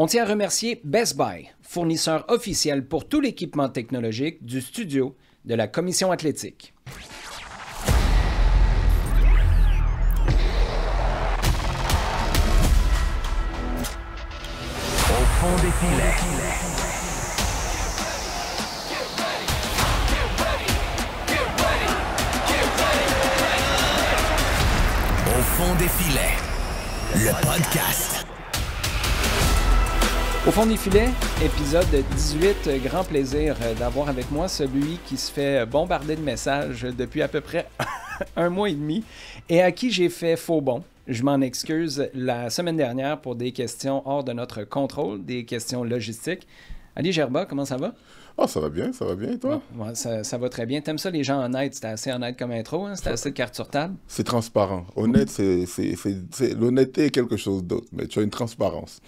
On tient à remercier Best Buy, fournisseur officiel pour tout l'équipement technologique du studio de la Commission athlétique. Au fond des filets. Au fond des filets, le podcast. Au fond des filets, épisode 18, grand plaisir d'avoir avec moi celui qui se fait bombarder de messages depuis à peu près un mois et demi et à qui j'ai fait faux bond. Je m'en excuse la semaine dernière pour des questions hors de notre contrôle, des questions logistiques. Ali Gerba, comment ça va? Oh, ça va bien, et toi? Ouais, ça va très bien. T'aimes ça, les gens honnêtes? C'était assez honnête comme intro, hein? C'était assez de carte sur table? C'est transparent. Honnête, l'honnêteté est quelque chose d'autre, mais tu as une transparence.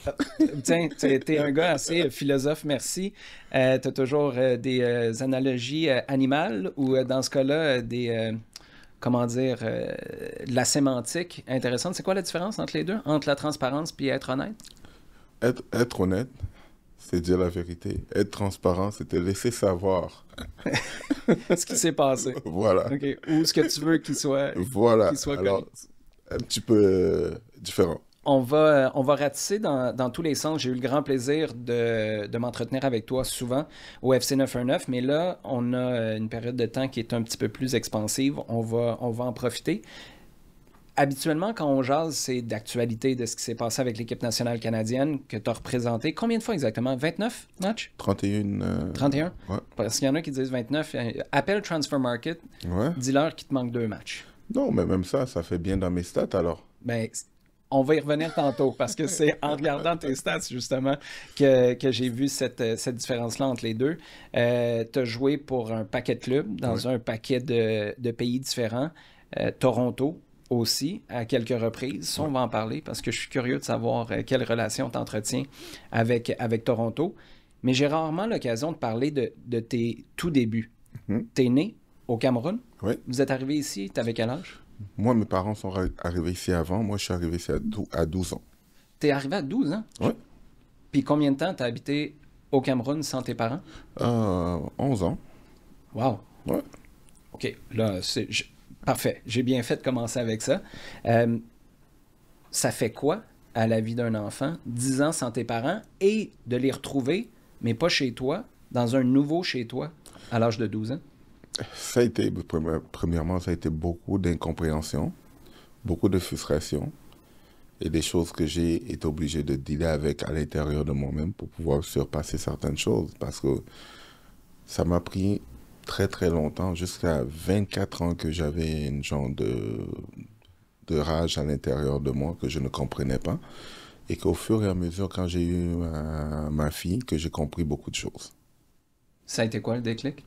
Tiens, t'es un gars assez philosophe, merci. T'as toujours des analogies animales ou dans ce cas-là, de la sémantique intéressante. C'est quoi la différence entre les deux? Entre la transparence puis être honnête? Être honnête, c'est dire la vérité. Être transparent, c'est te laisser savoir. Ce qui s'est passé. Voilà. Okay. Ou ce que tu veux qu'il soit. Voilà. Qu'il soit alors, un petit peu différent. On va ratisser dans tous les sens. J'ai eu le grand plaisir de m'entretenir avec toi souvent au FC 919, mais là, on a une période de temps qui est un petit peu plus expansive. On va en profiter. Habituellement, quand on jase, c'est d'actualité de ce qui s'est passé avec l'équipe nationale canadienne que tu as représentée. Combien de fois exactement? 29 matchs? 31. 31? Ouais. Parce qu'il y en a qui disent 29. Appelle Transfer Market, Ouais. dis-leur qu'il te manque 2 matchs. Non, mais même ça fait bien dans mes stats, alors. Ben, on va y revenir tantôt, parce que c'est en regardant tes stats, justement, que j'ai vu cette différence-là entre les deux. Tu as joué pour un paquet de clubs, dans un paquet de pays différents. Toronto aussi, à quelques reprises. Ça, on va en parler, parce que je suis curieux de savoir quelle relation tu entretiens avec Toronto. Mais j'ai rarement l'occasion de parler de tes tout débuts. Tu es né au Cameroun. Oui. Vous êtes arrivé ici, tu avais quel âge? Moi, mes parents sont arrivés ici avant. Moi, je suis arrivé ici à 12 ans. T'es arrivé à 12 ans? Oui. Puis combien de temps t'as habité au Cameroun sans tes parents? 11 ans. Wow. Ouais. OK, là, parfait. J'ai bien fait de commencer avec ça. Ça fait quoi à la vie d'un enfant, 10 ans sans tes parents, et de les retrouver, mais pas chez toi, dans un nouveau chez toi, à l'âge de 12 ans? Ça a été, premièrement, ça a été beaucoup d'incompréhension, beaucoup de frustration et des choses que j'ai été obligé de dealer avec à l'intérieur de moi-même pour pouvoir surpasser certaines choses. Parce que ça m'a pris très, très longtemps, jusqu'à 24 ans que j'avais une genre de rage à l'intérieur de moi que je ne comprenais pas. Et qu'au fur et à mesure, quand j'ai eu ma fille, que j'ai compris beaucoup de choses. Ça a été quoi le déclic?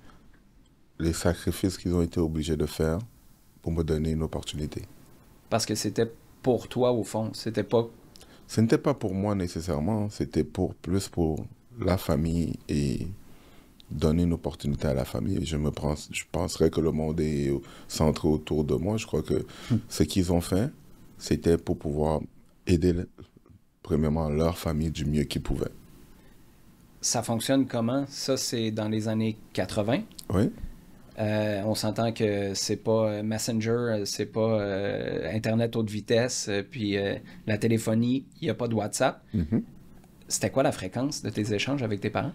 Les sacrifices qu'ils ont été obligés de faire pour me donner une opportunité. Parce que c'était pour toi, au fond. C'était pas... Ce n'était pas pour moi nécessairement, c'était plus pour la famille et donner une opportunité à la famille. Je penserais que le monde est centré autour de moi. Je crois que ce qu'ils ont fait, c'était pour pouvoir aider, premièrement, leur famille du mieux qu'ils pouvaient. Ça fonctionne comment? Ça, c'est dans les années 80. Oui. On s'entend que c'est pas Messenger, c'est pas Internet haute vitesse, puis la téléphonie, il n'y a pas de WhatsApp. Mm-hmm. C'était quoi la fréquence de tes échanges avec tes parents?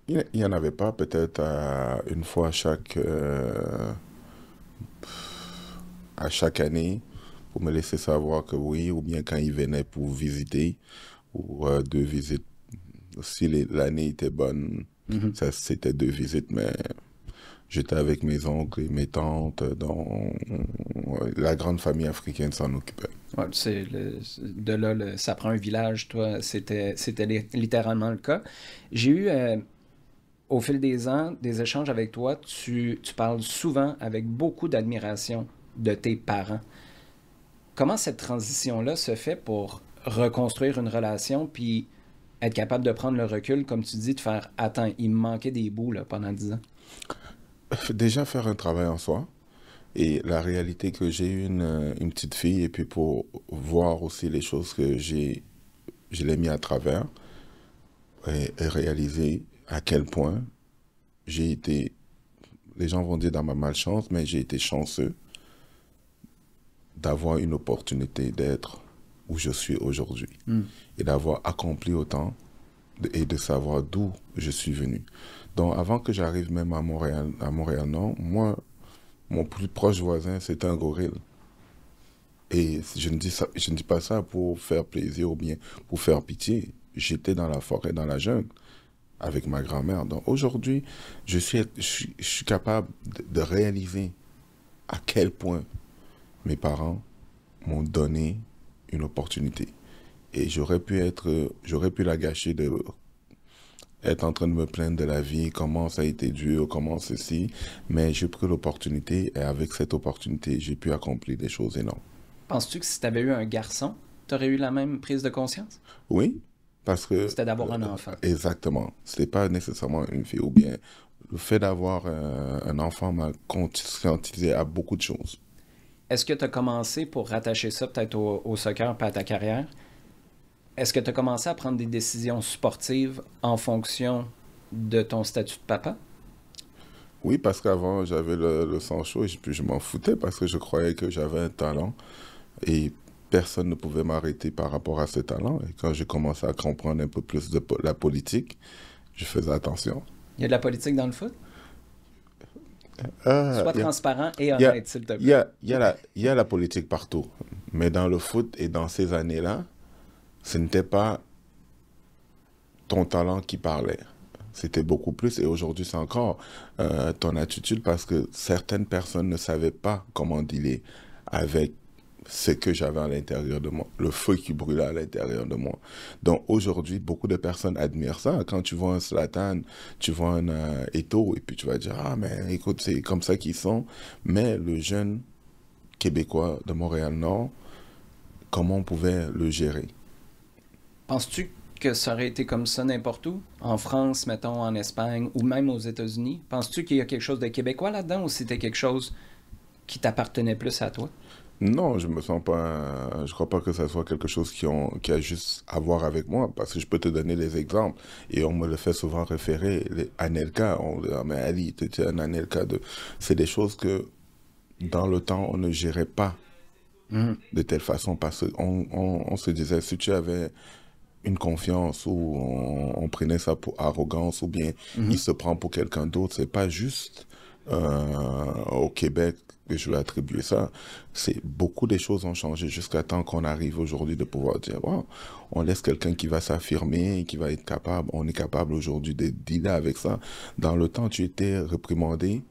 Il n'y en avait pas, peut-être une fois à chaque année, pour me laisser savoir que oui, ou bien quand ils venaient pour visiter, ou 2 visites. Si l'année était bonne, ça, c'était 2 visites, mais j'étais avec mes oncles et mes tantes, dont la grande famille africaine s'en occupait. Ouais, de là, ça prend un village, toi, c'était littéralement le cas. J'ai eu, au fil des ans, des échanges avec toi. Tu parles souvent avec beaucoup d'admiration de tes parents. Comment cette transition-là se fait pour reconstruire une relation puis être capable de prendre le recul, comme tu dis, de faire « Attends, il me manquait des bouts là, pendant 10 ans. » Déjà faire un travail en soi. Et la réalité que j'ai eu une petite fille, et puis pour voir aussi les choses que je l'ai mis à travers, et réalisé à quel point j'ai été, les gens vont dire dans ma malchance, mais j'ai été chanceux d'avoir une opportunité d'être où je suis aujourd'hui et d'avoir accompli autant et de savoir d'où je suis venu. Donc, avant que j'arrive même à Montréal-Nord, moi, mon plus proche voisin, c'était un gorille. Et je ne dis pas ça pour faire plaisir ou bien pour faire pitié. J'étais dans la forêt, dans la jungle, avec ma grand-mère. Donc, aujourd'hui, je suis capable de réaliser à quel point mes parents m'ont donné une opportunité. Et j'aurais pu la gâcher de être en train de me plaindre de la vie, comment ça a été dur, comment ceci. Mais j'ai pris l'opportunité et avec cette opportunité, j'ai pu accomplir des choses énormes. Penses-tu que si tu avais eu un garçon, tu aurais eu la même prise de conscience? Oui, parce que... C'était d'avoir un enfant. Exactement. Ce n'est pas nécessairement une fille ou bien... Le fait d'avoir un enfant m'a conscientisé à beaucoup de choses. Est-ce que tu as commencé, pour rattacher ça peut-être au soccer pas à ta carrière, est-ce que tu as commencé à prendre des décisions sportives en fonction de ton statut de papa? Oui, parce qu'avant, j'avais le sang chaud et puis je m'en foutais parce que je croyais que j'avais un talent et personne ne pouvait m'arrêter par rapport à ce talent. Et quand j'ai commencé à comprendre un peu plus de la politique, je faisais attention. Il y a de la politique dans le foot? Sois transparent et honnête, s'il te plaît. Il y a la politique partout. Mais dans le foot et dans ces années-là, ce n'était pas ton talent qui parlait. C'était beaucoup plus. Et aujourd'hui, c'est encore ton attitude parce que certaines personnes ne savaient pas comment dealer avec ce que j'avais à l'intérieur de moi, le feu qui brûlait à l'intérieur de moi. Donc aujourd'hui, beaucoup de personnes admirent ça. Quand tu vois un Zlatan, tu vois un Eto'o, et puis tu vas dire, ah mais écoute, c'est comme ça qu'ils sont. Mais le jeune Québécois de Montréal-Nord, comment on pouvait le gérer? Penses-tu que ça aurait été comme ça n'importe où? En France, mettons, en Espagne, ou même aux États-Unis? Penses-tu qu'il y a quelque chose de québécois là-dedans, ou c'était quelque chose qui t'appartenait plus à toi? Non, je me sens pas. Je crois pas que ça soit quelque chose qui a juste à voir avec moi, parce que je peux te donner des exemples et on me le fait souvent référer. Les Anelka, on dit, ah, mais Ali, tu étais un Anelka de. C'est des choses que dans le temps on ne gérait pas de telle façon parce qu'on se disait si tu avais une confiance ou on prenait ça pour arrogance ou bien il se prend pour quelqu'un d'autre, c'est pas juste au Québec que je vais attribuer ça. C'est beaucoup de choses ont changé jusqu'à temps qu'on arrive aujourd'hui de pouvoir dire wow, on laisse quelqu'un qui va s'affirmer, qui va être capable, on est capable aujourd'hui de dealer avec ça. Dans le temps, tu étais réprimandé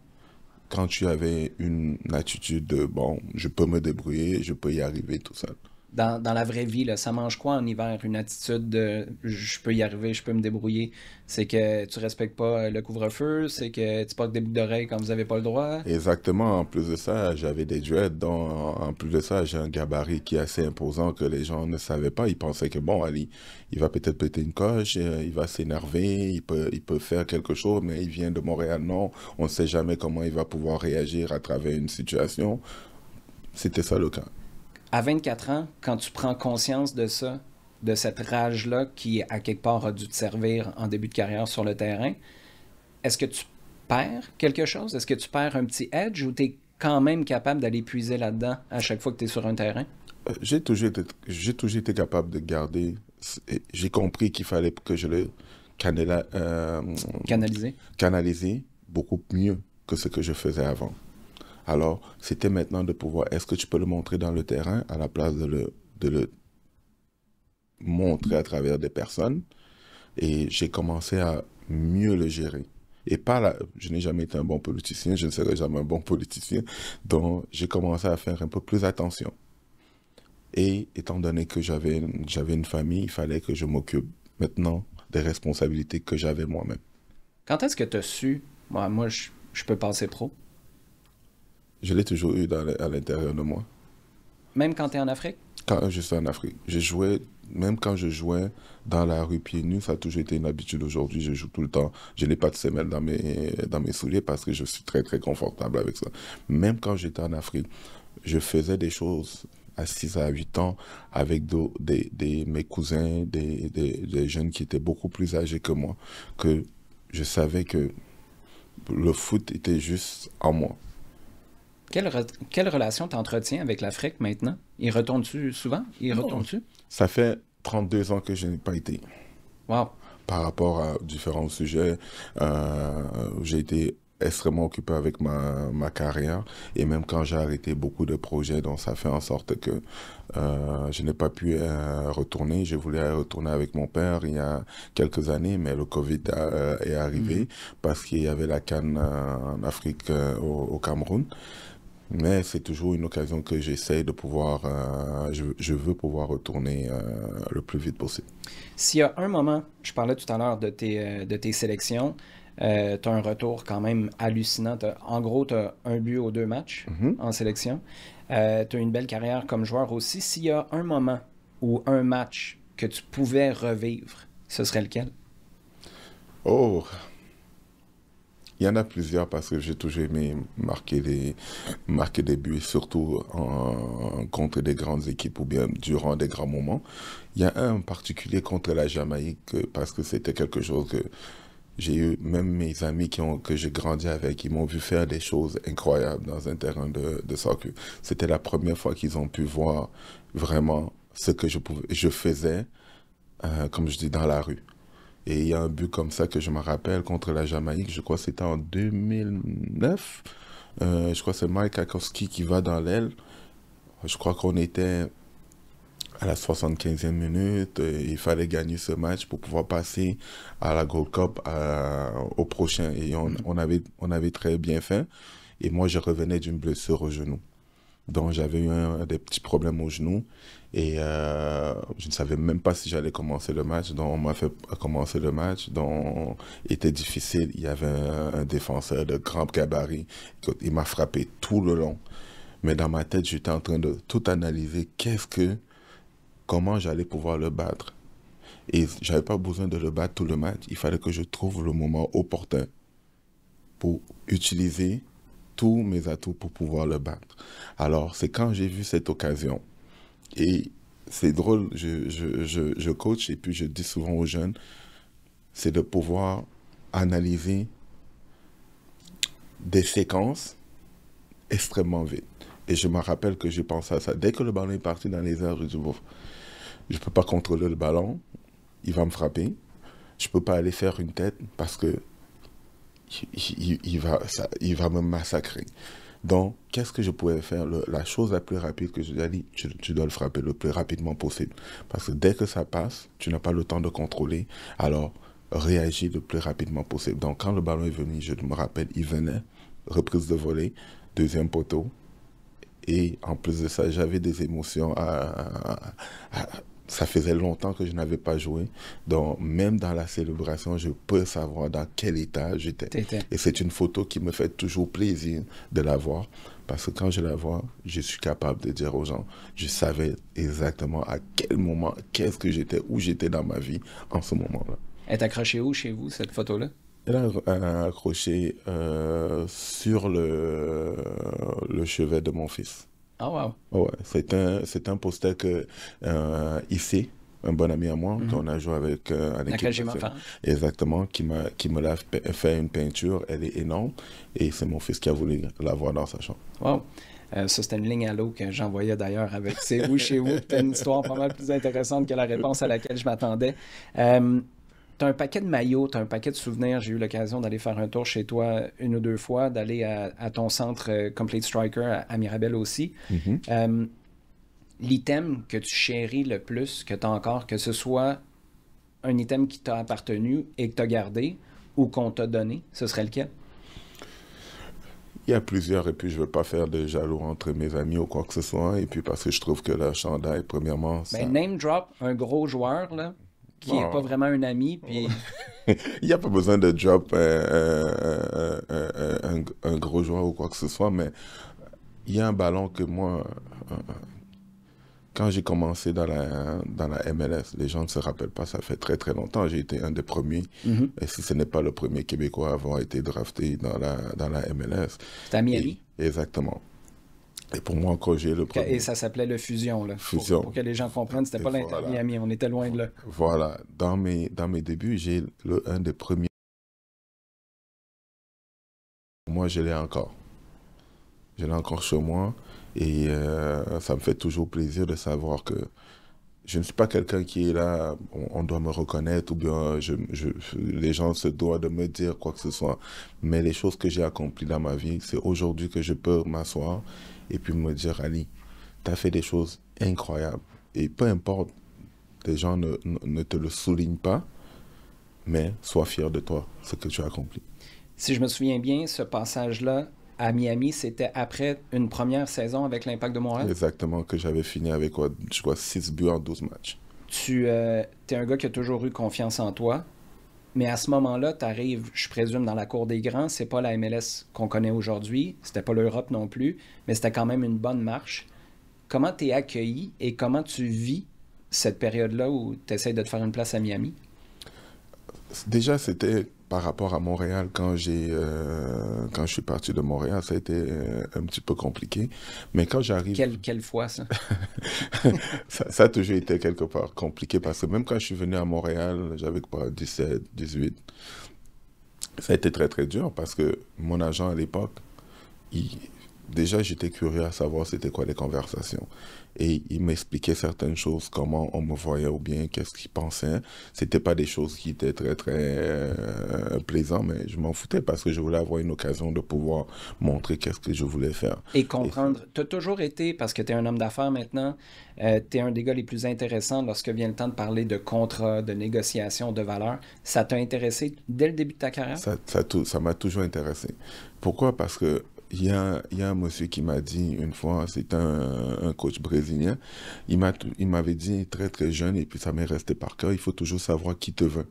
quand tu avais une attitude de bon, je peux me débrouiller, je peux y arriver tout seul. Dans la vraie vie, là, ça mange quoi en hiver? Une attitude de je peux y arriver, je peux me débrouiller. C'est que tu respectes pas le couvre-feu, c'est que tu portes des boucles d'oreilles quand vous avez pas le droit. Exactement. En plus de ça, j'avais des dreads. Donc, en plus de ça, j'ai un gabarit qui est assez imposant que les gens ne savaient pas. Ils pensaient que bon, Ali, il va peut-être péter une coche, il va s'énerver, il peut faire quelque chose, mais il vient de Montréal. Non, on ne sait jamais comment il va pouvoir réagir à travers une situation. C'était ça le cas. À 24 ans, quand tu prends conscience de ça, de cette rage-là qui, à quelque part, a dû te servir en début de carrière sur le terrain, est-ce que tu perds quelque chose? Est-ce que tu perds un petit edge ou tu es quand même capable d'aller puiser là-dedans à chaque fois que tu es sur un terrain? J'ai toujours été capable de garder... J'ai compris qu'il fallait que je le canaliser beaucoup mieux que ce que je faisais avant. Alors, c'était maintenant de pouvoir, est-ce que tu peux le montrer dans le terrain à la place de le montrer à travers des personnes? Et j'ai commencé à mieux le gérer. Et je n'ai jamais été un bon politicien, je ne serai jamais un bon politicien. Donc, j'ai commencé à faire un peu plus attention. Et étant donné que j'avais une famille, il fallait que je m'occupe maintenant des responsabilités que j'avais moi-même. Quand est-ce que tu as su, moi je peux passer pro? Je l'ai toujours eu à l'intérieur de moi. Même quand tu es en Afrique? Quand je suis en Afrique. Même quand je jouais dans la rue pieds nus, ça a toujours été une habitude. Aujourd'hui, je joue tout le temps. Je n'ai pas de semelle dans mes souliers parce que je suis très, très confortable avec ça. Même quand j'étais en Afrique, je faisais des choses à 6 à 8 ans avec mes cousins, des jeunes qui étaient beaucoup plus âgés que moi, que je savais que le foot était juste en moi. Quelle relation t'entretiens avec l'Afrique maintenant? Y retournes-tu souvent? Y retournes-tu? Ça fait 32 ans que je n'ai pas été. Wow. Par rapport à différents sujets, j'ai été extrêmement occupé avec ma carrière et même quand j'ai arrêté beaucoup de projets, donc ça fait en sorte que je n'ai pas pu retourner. Je voulais retourner avec mon père il y a quelques années, mais le Covid est arrivé parce qu'il y avait la CAN en Afrique au Cameroun. Mais c'est toujours une occasion que j'essaie de pouvoir, je veux pouvoir retourner le plus vite possible. S'il y a un moment, je parlais tout à l'heure de tes sélections, tu as un retour quand même hallucinant. En gros, tu as un but aux 2 matchs en sélection. Tu as une belle carrière comme joueur aussi. S'il y a un moment ou un match que tu pouvais revivre, ce serait lequel? Oh! Il y en a plusieurs parce que j'ai toujours aimé marquer des buts, surtout contre des grandes équipes ou bien durant des grands moments. Il y a un en particulier contre la Jamaïque parce que c'était quelque chose que j'ai eu, même mes amis que j'ai grandi avec, ils m'ont vu faire des choses incroyables dans un terrain de soccer. C'était la première fois qu'ils ont pu voir vraiment ce que je faisais, comme je dis, dans la rue. Et il y a un but comme ça que je me rappelle contre la Jamaïque, je crois que c'était en 2009. Je crois que c'est Mike Akowski qui va dans l'aile. Je crois qu'on était à la 75e minute. Il fallait gagner ce match pour pouvoir passer à la Gold Cup au prochain. Et on avait très bien fait. Et moi, je revenais d'une blessure au genou. Donc, j'avais eu des petits problèmes au genou. Et je ne savais même pas si j'allais commencer le match. Donc, on m'a fait commencer le match. Donc, était difficile. Il y avait un défenseur de grand gabarit. Il m'a frappé tout le long. Mais dans ma tête, j'étais en train de tout analyser. Comment j'allais pouvoir le battre. Et j'avais pas besoin de le battre tout le match. Il fallait que je trouve le moment opportun pour utiliser tous mes atouts pour pouvoir le battre. Alors, c'est quand j'ai vu cette occasion. Et c'est drôle, je coach et puis je dis souvent aux jeunes, c'est de pouvoir analyser des séquences extrêmement vite. Et je me rappelle que j'ai pensé à ça. Dès que le ballon est parti dans les airs, je dis, bon, je ne peux pas contrôler le ballon, il va me frapper. Je ne peux pas aller faire une tête parce que il va me massacrer. Donc, qu'est-ce que je pouvais faire? La chose la plus rapide que je lui ai dit, tu dois le frapper le plus rapidement possible. Parce que dès que ça passe, tu n'as pas le temps de contrôler. Alors, réagis le plus rapidement possible. Donc, quand le ballon est venu, je me rappelle, il venait, reprise de volée, deuxième poteau. Et en plus de ça, j'avais des émotions ça faisait longtemps que je n'avais pas joué. Donc, même dans la célébration, je peux savoir dans quel état j'étais. Et c'est une photo qui me fait toujours plaisir de la voir. Parce que quand je la vois, je suis capable de dire aux gens, je savais exactement à quel moment, qu'est-ce que j'étais, où j'étais dans ma vie en ce moment-là. Elle est accrochée où chez vous, cette photo-là? Elle est accrochée sur le chevet de mon fils. Oh, wow. Ouais, c'est un poster que Issé, un bon ami à moi, qu'on a joué avec en équipe. Exactement, qui me l'a fait une peinture. Elle est énorme. Et c'est mon fils qui a voulu l'avoir dans sa chambre. Wow. Ça, c'était une ligne à l'eau que j'envoyais d'ailleurs avec C'est où chez vous? C'était une histoire pas mal plus intéressante que la réponse à laquelle je m'attendais. Tu as un paquet de maillots, tu as un paquet de souvenirs. J'ai eu l'occasion d'aller faire un tour chez toi une ou 2 fois, d'aller à ton centre Complete Striker à Mirabel aussi. L'item que tu chéris le plus, que tu as encore, que ce soit un item qui t'a appartenu et que tu as gardé ou qu'on t'a donné, ce serait lequel? Il y a plusieurs, et puis je ne veux pas faire de jaloux entre mes amis ou quoi que ce soit, et puis parce que je trouve que le chandail, premièrement... Ça... name drop, un gros joueur, là, qui n'est pas vraiment un ami, puis... Il n'y a pas besoin de drop un gros joueur ou quoi que ce soit, mais il y a un ballon que moi... Quand j'ai commencé dans la MLS, les gens ne se rappellent pas, ça fait très très longtemps, j'ai été un des premiers, et si ce n'est pas le premier Québécois à avoir été drafté dans la MLS. C'était à Miami? Exactement. Et pour moi, encore, j'ai le premier. Et ça s'appelait le Fusion, là. Fusion. Pour que les gens comprennent, c'était pas l'Inter voilà. Miami, on était loin de là. Voilà. Dans mes débuts, j'ai un des premiers. Moi, je l'ai encore. Je l'ai encore chez moi. Et ça me fait toujours plaisir de savoir que je ne suis pas quelqu'un qui est là, on doit me reconnaître, ou bien les gens se doivent de me dire quoi que ce soit. Mais les choses que j'ai accomplies dans ma vie, c'est aujourd'hui que je peux m'asseoir et puis me dire, Ali, tu as fait des choses incroyables. Et peu importe, les gens ne te le soulignent pas, mais sois fier de toi, ce que tu as accompli. Si je me souviens bien, ce passage-là à Miami, c'était après une première saison avec l'Impact de Montréal? Exactement, que j'avais fini avec, je crois, 6 buts en 12 matchs. Tu es un gars qui a toujours eu confiance en toi, mais à ce moment-là, tu arrives, je présume, dans la cour des grands. C'est pas la MLS qu'on connaît aujourd'hui, c'était pas l'Europe non plus, mais c'était quand même une bonne marche. Comment tu es accueilli et comment tu vis cette période-là où tu essaies de te faire une place à Miami? Déjà, c'était par rapport à Montréal, quand je suis parti de Montréal, ça a été un petit peu compliqué. Mais quand j'arrive... Quelle fois, ça? ça a toujours été quelque part compliqué parce que même quand je suis venu à Montréal, j'avais quoi, 17, 18, ça a été très très dur parce que mon agent à l'époque, déjà j'étais curieux à savoir c'était quoi les conversations. Et il m'expliquait certaines choses, comment on me voyait ou bien qu'est-ce qu'il pensait. C'était pas des choses qui étaient très très plaisantes, mais je m'en foutais parce que je voulais avoir une occasion de pouvoir montrer qu'est-ce que je voulais faire. Et comprendre. Tu as toujours été, parce que tu es un homme d'affaires maintenant, tu es un des gars les plus intéressants lorsque vient le temps de parler de contrat, de négociation, de valeur. Ça t'a intéressé dès le début de ta carrière? Ça m'a toujours intéressé. Pourquoi? Parce que il y a un monsieur qui m'a dit une fois, c'est un coach brésilien, il m'avait dit très très jeune, et puis ça m'est resté par cœur, il faut toujours savoir qui te veut.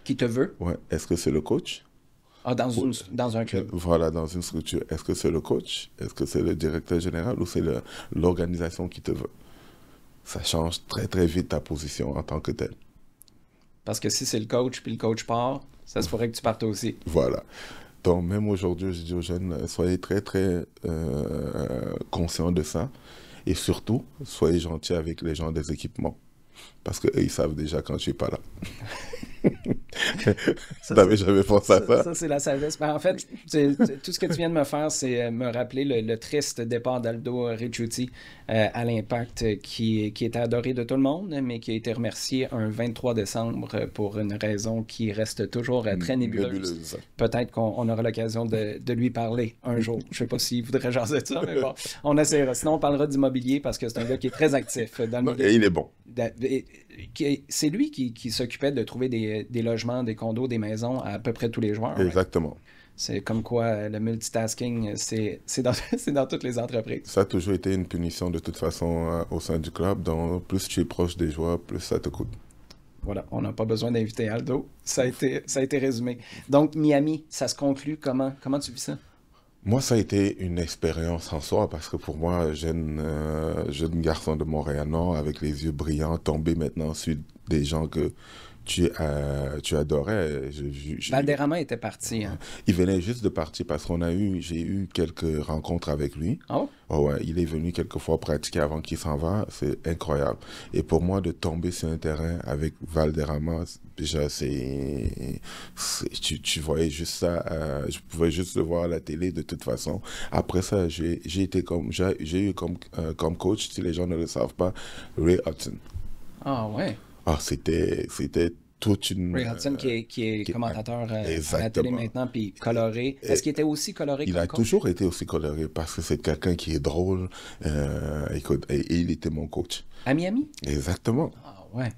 Qui te veut? Ouais. Est-ce que c'est le coach? Ah, dans un club. Voilà, dans une structure. Est-ce que c'est le coach? Est-ce que c'est le directeur général ou c'est l'organisation qui te veut? Ça change très très vite ta position en tant que tel. Parce que si c'est le coach puis le coach part, ça se pourrait que tu partes aussi. Voilà. Donc, même aujourd'hui, je dis aux jeunes, soyez très, très conscients de ça. Et surtout, soyez gentils avec les gens des équipements. Parce qu'eux, ils savent déjà quand je suis pas là. Tu n'avais jamais pensé à ça? Ça, c'est la sagesse. Ben, en fait, tout ce que tu viens de me faire, c'est me rappeler le triste départ d'Aldo Ricciuti à l'Impact, qui était adoré de tout le monde, mais qui a été remercié un 23 décembre pour une raison qui reste toujours très nébuleuse. Peut-être qu'on aura l'occasion de lui parler un jour. Je ne sais pas s'il voudrait jaser de ça, mais bon, on essaiera. Sinon, on parlera d'immobilier parce que c'est un gars qui est très actif dans le milieu. Et il est bon. C'est lui qui s'occupait de trouver des logements, des condos, des maisons à peu près tous les joueurs. Exactement. Ouais. C'est comme quoi le multitasking, c'est dans toutes les entreprises. Ça a toujours été une punition de toute façon au sein du club. Donc, plus tu es proche des joueurs, plus ça te coûte. Voilà, on n'a pas besoin d'inviter Aldo. Ça a été résumé. Donc, Miami, ça se conclut comment? Comment tu vis ça? Moi, ça a été une expérience en soi parce que pour moi, jeune garçon de Montréal-Nord avec les yeux brillants, tombé maintenant sur des gens que tu adorais. Valderrama était parti. Hein? Il venait juste de partir parce j'ai eu quelques rencontres avec lui. Oh? Oh ouais, il est venu quelques fois pratiquer avant qu'il s'en va. C'est incroyable. Et pour moi, de tomber sur un terrain avec Valderrama, déjà, tu voyais juste ça. Je pouvais juste le voir à la télé de toute façon. Après ça, j'ai eu comme coach, si les gens ne le savent pas, Ray Hudson. Ah ouais. Ah, c'était toute une... Ray Hudson qui est commentateur à la télé maintenant, puis coloré. Est-ce qu'il était aussi coloré Il a toujours été aussi coloré parce que c'est quelqu'un qui est drôle. Écoute, et il était mon coach. À Miami? Exactement. Ah ouais.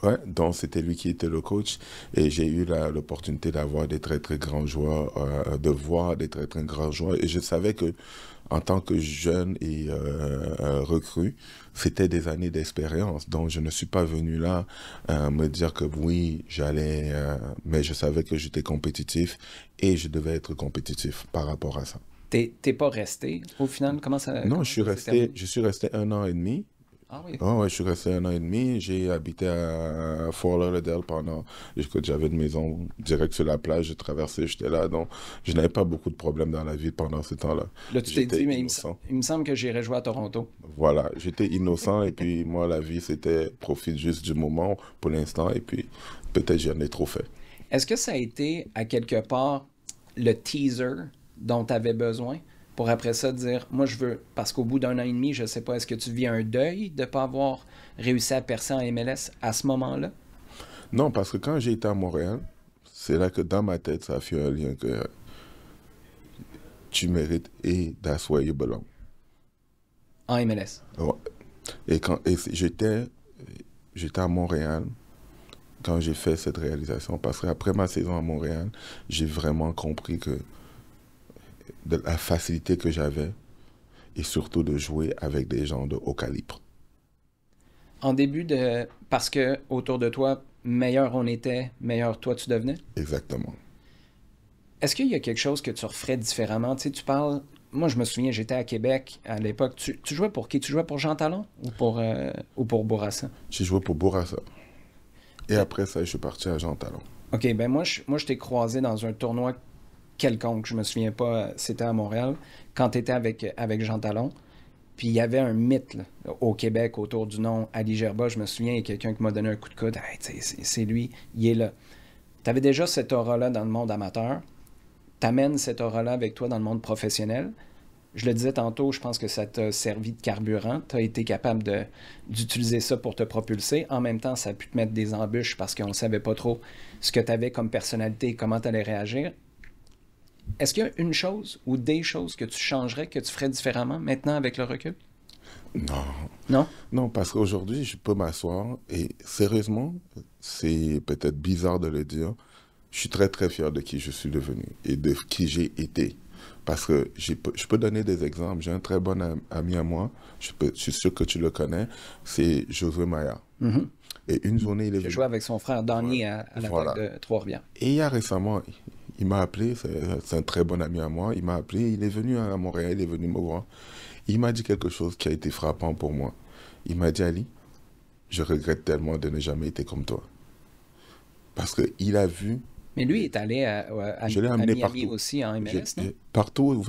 Ouais, donc c'était lui qui était le coach et j'ai eu l'opportunité d'avoir des très très grands joueurs, de voir des très très grands joueurs et je savais que en tant que jeune et recrue, c'était des années d'expérience. Donc je ne suis pas venu là me dire que oui, j'allais, mais je savais que j'étais compétitif et je devais être compétitif par rapport à ça. T'es pas resté au final? Comment ça? Non, je suis resté 1 an et demi. Ah oui. Oh, ouais, je suis resté 1 an et demi. J'ai habité à Fort Lauderdale pendant... Écoute, j'avais une maison direct sur la plage. Je traversais, j'étais là. Donc, je n'avais pas beaucoup de problèmes dans la vie pendant ce temps-là. Là, tu t'es J'étais dit, mais innocent. il me semble que j'irai jouer à Toronto. Voilà, j'étais innocent. Et puis, moi, la vie, c'était profite juste du moment pour l'instant. Et puis, peut-être j'en ai trop fait. Est-ce que ça a été, à quelque part, le teaser dont tu avais besoin pour après ça dire, moi je veux, parce qu'au bout d'1 an et demi, je sais pas, est-ce que tu vis un deuil de ne pas avoir réussi à percer en MLS à ce moment-là? Non, parce que quand j'ai été à Montréal, c'est là que dans ma tête, ça a fait un lien que tu mérites et that's where you belong. En MLS. Ouais. J'étais à Montréal quand j'ai fait cette réalisation, parce qu'après ma saison à Montréal, j'ai vraiment compris que de la facilité que j'avais et surtout de jouer avec des gens de haut calibre. En début de... Parce que autour de toi, meilleur on était, meilleur toi tu devenais? Exactement. Est-ce qu'il y a quelque chose que tu referais différemment? Tu sais, tu parles... Moi, je me souviens, j'étais à Québec à l'époque. Tu jouais pour qui? Tu jouais pour Jean Talon ou pour Bourassa? J'ai joué pour Bourassa. Et après ça, je suis parti à Jean Talon. OK, ben moi, je t'ai croisé dans un tournoi quelconque, je me souviens pas, c'était à Montréal, quand tu étais avec Jean Talon. Puis il y avait un mythe là, au Québec autour du nom Ali Gerba. Je me souviens, il y a quelqu'un qui m'a donné un coup de coude. Hey, c'est lui, il est là. Tu avais déjà cette aura-là dans le monde amateur. Tu amènes cette aura-là avec toi dans le monde professionnel. Je le disais tantôt, je pense que ça t'a servi de carburant. Tu as été capable d'utiliser ça pour te propulser. En même temps, ça a pu te mettre des embûches parce qu'on ne savait pas trop ce que tu avais comme personnalité et comment tu allais réagir. Est-ce qu'il y a une chose ou des choses que tu changerais, que tu ferais différemment maintenant avec le recul? Non. Non? Non, parce qu'aujourd'hui, je peux m'asseoir et sérieusement, c'est peut-être bizarre de le dire, je suis très très fier de qui je suis devenu et de qui j'ai été. Parce que je peux donner des exemples. J'ai un très bon ami à moi, je suis sûr que tu le connais, c'est Josué Maya. Mm-hmm. Et une journée, il est J'ai venu... joué avec son frère Danny à l'attaque Voilà. de Trois-Rivières. Et il y a récemment, il m'a appelé, c'est un très bon ami à moi, il m'a appelé, il est venu à Montréal, il est venu me voir. Il m'a dit quelque chose qui a été frappant pour moi. Il m'a dit, Ali, je regrette tellement de ne jamais été comme toi. Parce qu'il a vu... Mais lui est allé à Miami partout. Aussi en MLS, non? Partout,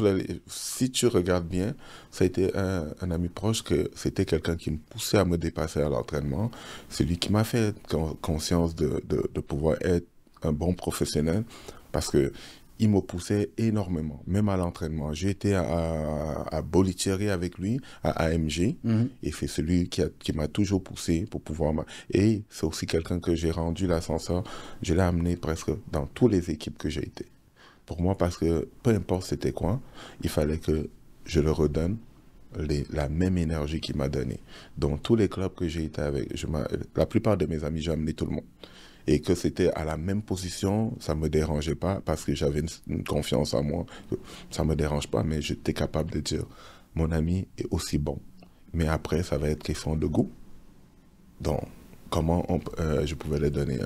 si tu regardes bien, ça a été un ami proche, que c'était quelqu'un qui me poussait à me dépasser à l'entraînement. C'est lui qui m'a fait conscience de pouvoir être un bon professionnel, parce que il me poussait énormément, même à l'entraînement. J'ai été à Bolitieri avec lui, à AMG, et c'est celui qui m'a toujours poussé pour pouvoir... Et c'est aussi quelqu'un que j'ai rendu l'ascenseur. Je l'ai amené presque dans toutes les équipes que j'ai été. Pour moi, parce que peu importe c'était quoi, il fallait que je le redonne la même énergie qu'il m'a donnée. Dans tous les clubs que j'ai été avec, la plupart de mes amis, j'ai amené tout le monde. Et que c'était à la même position, ça ne me dérangeait pas parce que j'avais une confiance en moi. Ça ne me dérange pas, mais j'étais capable de dire, mon ami est aussi bon. Mais après, ça va être question de goût. Donc, comment je pouvais lui donner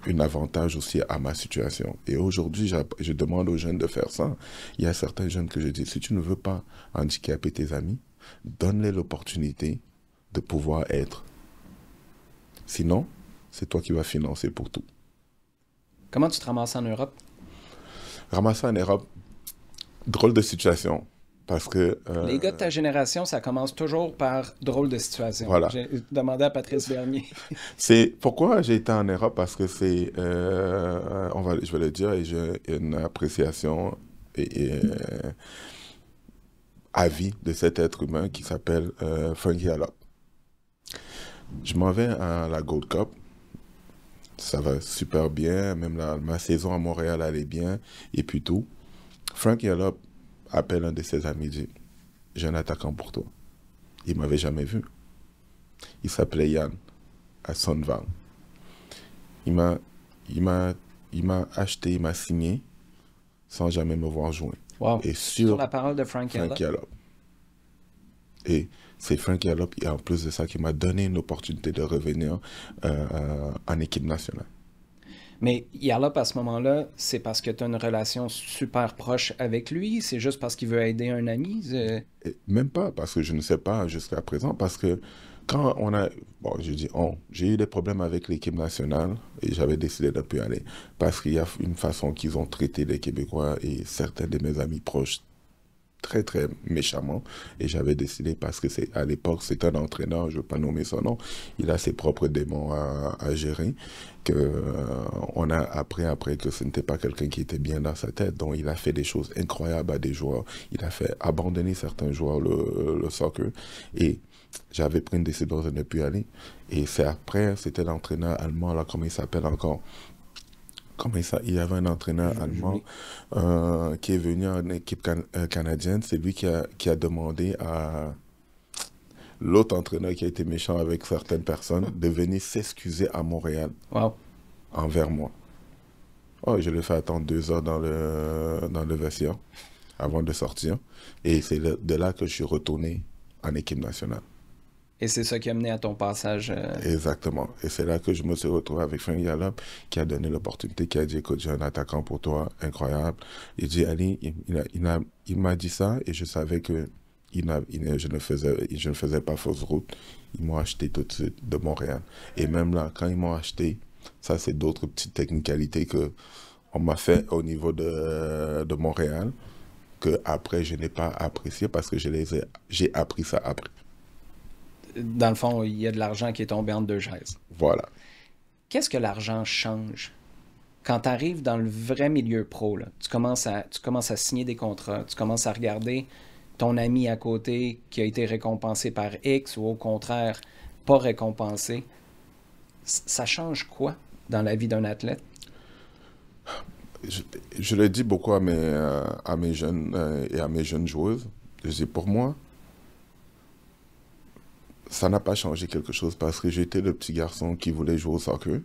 un avantage aussi à ma situation. Et aujourd'hui, je demande aux jeunes de faire ça. Il y a certains jeunes que je dis, si tu ne veux pas handicaper tes amis, donne-les l'opportunité de pouvoir être. Sinon, c'est toi qui vas financer pour tout. Comment tu te ramasses en Europe? Ramasser en Europe, drôle de situation. Parce que... les gars de ta génération, ça commence toujours par drôle de situation. Voilà. J'ai demandé à Patrice Bernier. Pourquoi j'ai été en Europe? Parce que c'est... je vais le dire, et j'ai une appréciation à vie de cet être humain qui s'appelle Frankie Allop. Je m'en vais à la Gold Cup. Ça va super bien, même ma saison à Montréal allait bien, et puis tout. Frankie Allop appelle un de ses amis et dit, j'ai un attaquant pour toi. Il ne m'avait jamais vu. Il s'appelait Yann, à Sunval. Il m'a acheté, il m'a signé, sans jamais me voir jouer. Wow. Et sur la parole de Frankie Allop. Et c'est Frankie Allop, et en plus de ça, qui m'a donné une opportunité de revenir en équipe nationale. Mais Yarlop, à ce moment-là, c'est parce que tu as une relation super proche avec lui? C'est juste parce qu'il veut aider un ami? Et même pas, parce que je ne sais pas jusqu'à présent, parce que quand on a... Bon, je dis on. J'ai eu des problèmes avec l'équipe nationale et j'avais décidé de ne plus aller. Parce qu'il y a une façon qu'ils ont traité les Québécois et certains de mes amis proches très, très méchamment. Et j'avais décidé, parce que c'est à l'époque, c'est un entraîneur, je ne veux pas nommer son nom, il a ses propres démons à gérer, que on a appris après que ce n'était pas quelqu'un qui était bien dans sa tête. Donc, il a fait des choses incroyables à des joueurs. Il a fait abandonner certains joueurs le soccer. Et j'avais pris une décision de ne plus aller. Et c'est après, c'était l'entraîneur allemand, là, comment il s'appelle encore? Il y avait un entraîneur allemand qui est venu en équipe canadienne. C'est lui qui a demandé à l'autre entraîneur qui a été méchant avec certaines personnes de venir s'excuser à Montréal envers moi. Oh, je l'ai fait attendre 2 heures dans le vestiaire avant de sortir. Et c'est de là que je suis retourné en équipe nationale. Et c'est ça qui a mené à ton passage. Exactement. Et c'est là que je me suis retrouvé avec Frank Yarlop, qui a donné l'opportunité, qui a dit, écoute, j'ai un attaquant pour toi, incroyable. Il dit, Ali, il m'a dit ça et je savais que je ne faisais pas fausse route. Ils m'ont acheté tout de suite de Montréal. Et même là, quand ils m'ont acheté, ça c'est d'autres petites technicalités que on m'a fait au niveau de Montréal, que après je n'ai pas apprécié parce que j'ai appris ça après. Dans le fond, il y a de l'argent qui est tombé entre deux chaises. Voilà. Qu'est-ce que l'argent change? Quand tu arrives dans le vrai milieu pro, là, tu commences à signer des contrats, tu commences à regarder ton ami à côté qui a été récompensé par X ou au contraire, pas récompensé. Ça change quoi dans la vie d'un athlète? Je le dis beaucoup à mes jeunes et à mes jeunes joueuses. Je dis, pour moi, ça n'a pas changé quelque chose parce que j'étais le petit garçon qui voulait jouer au soccer,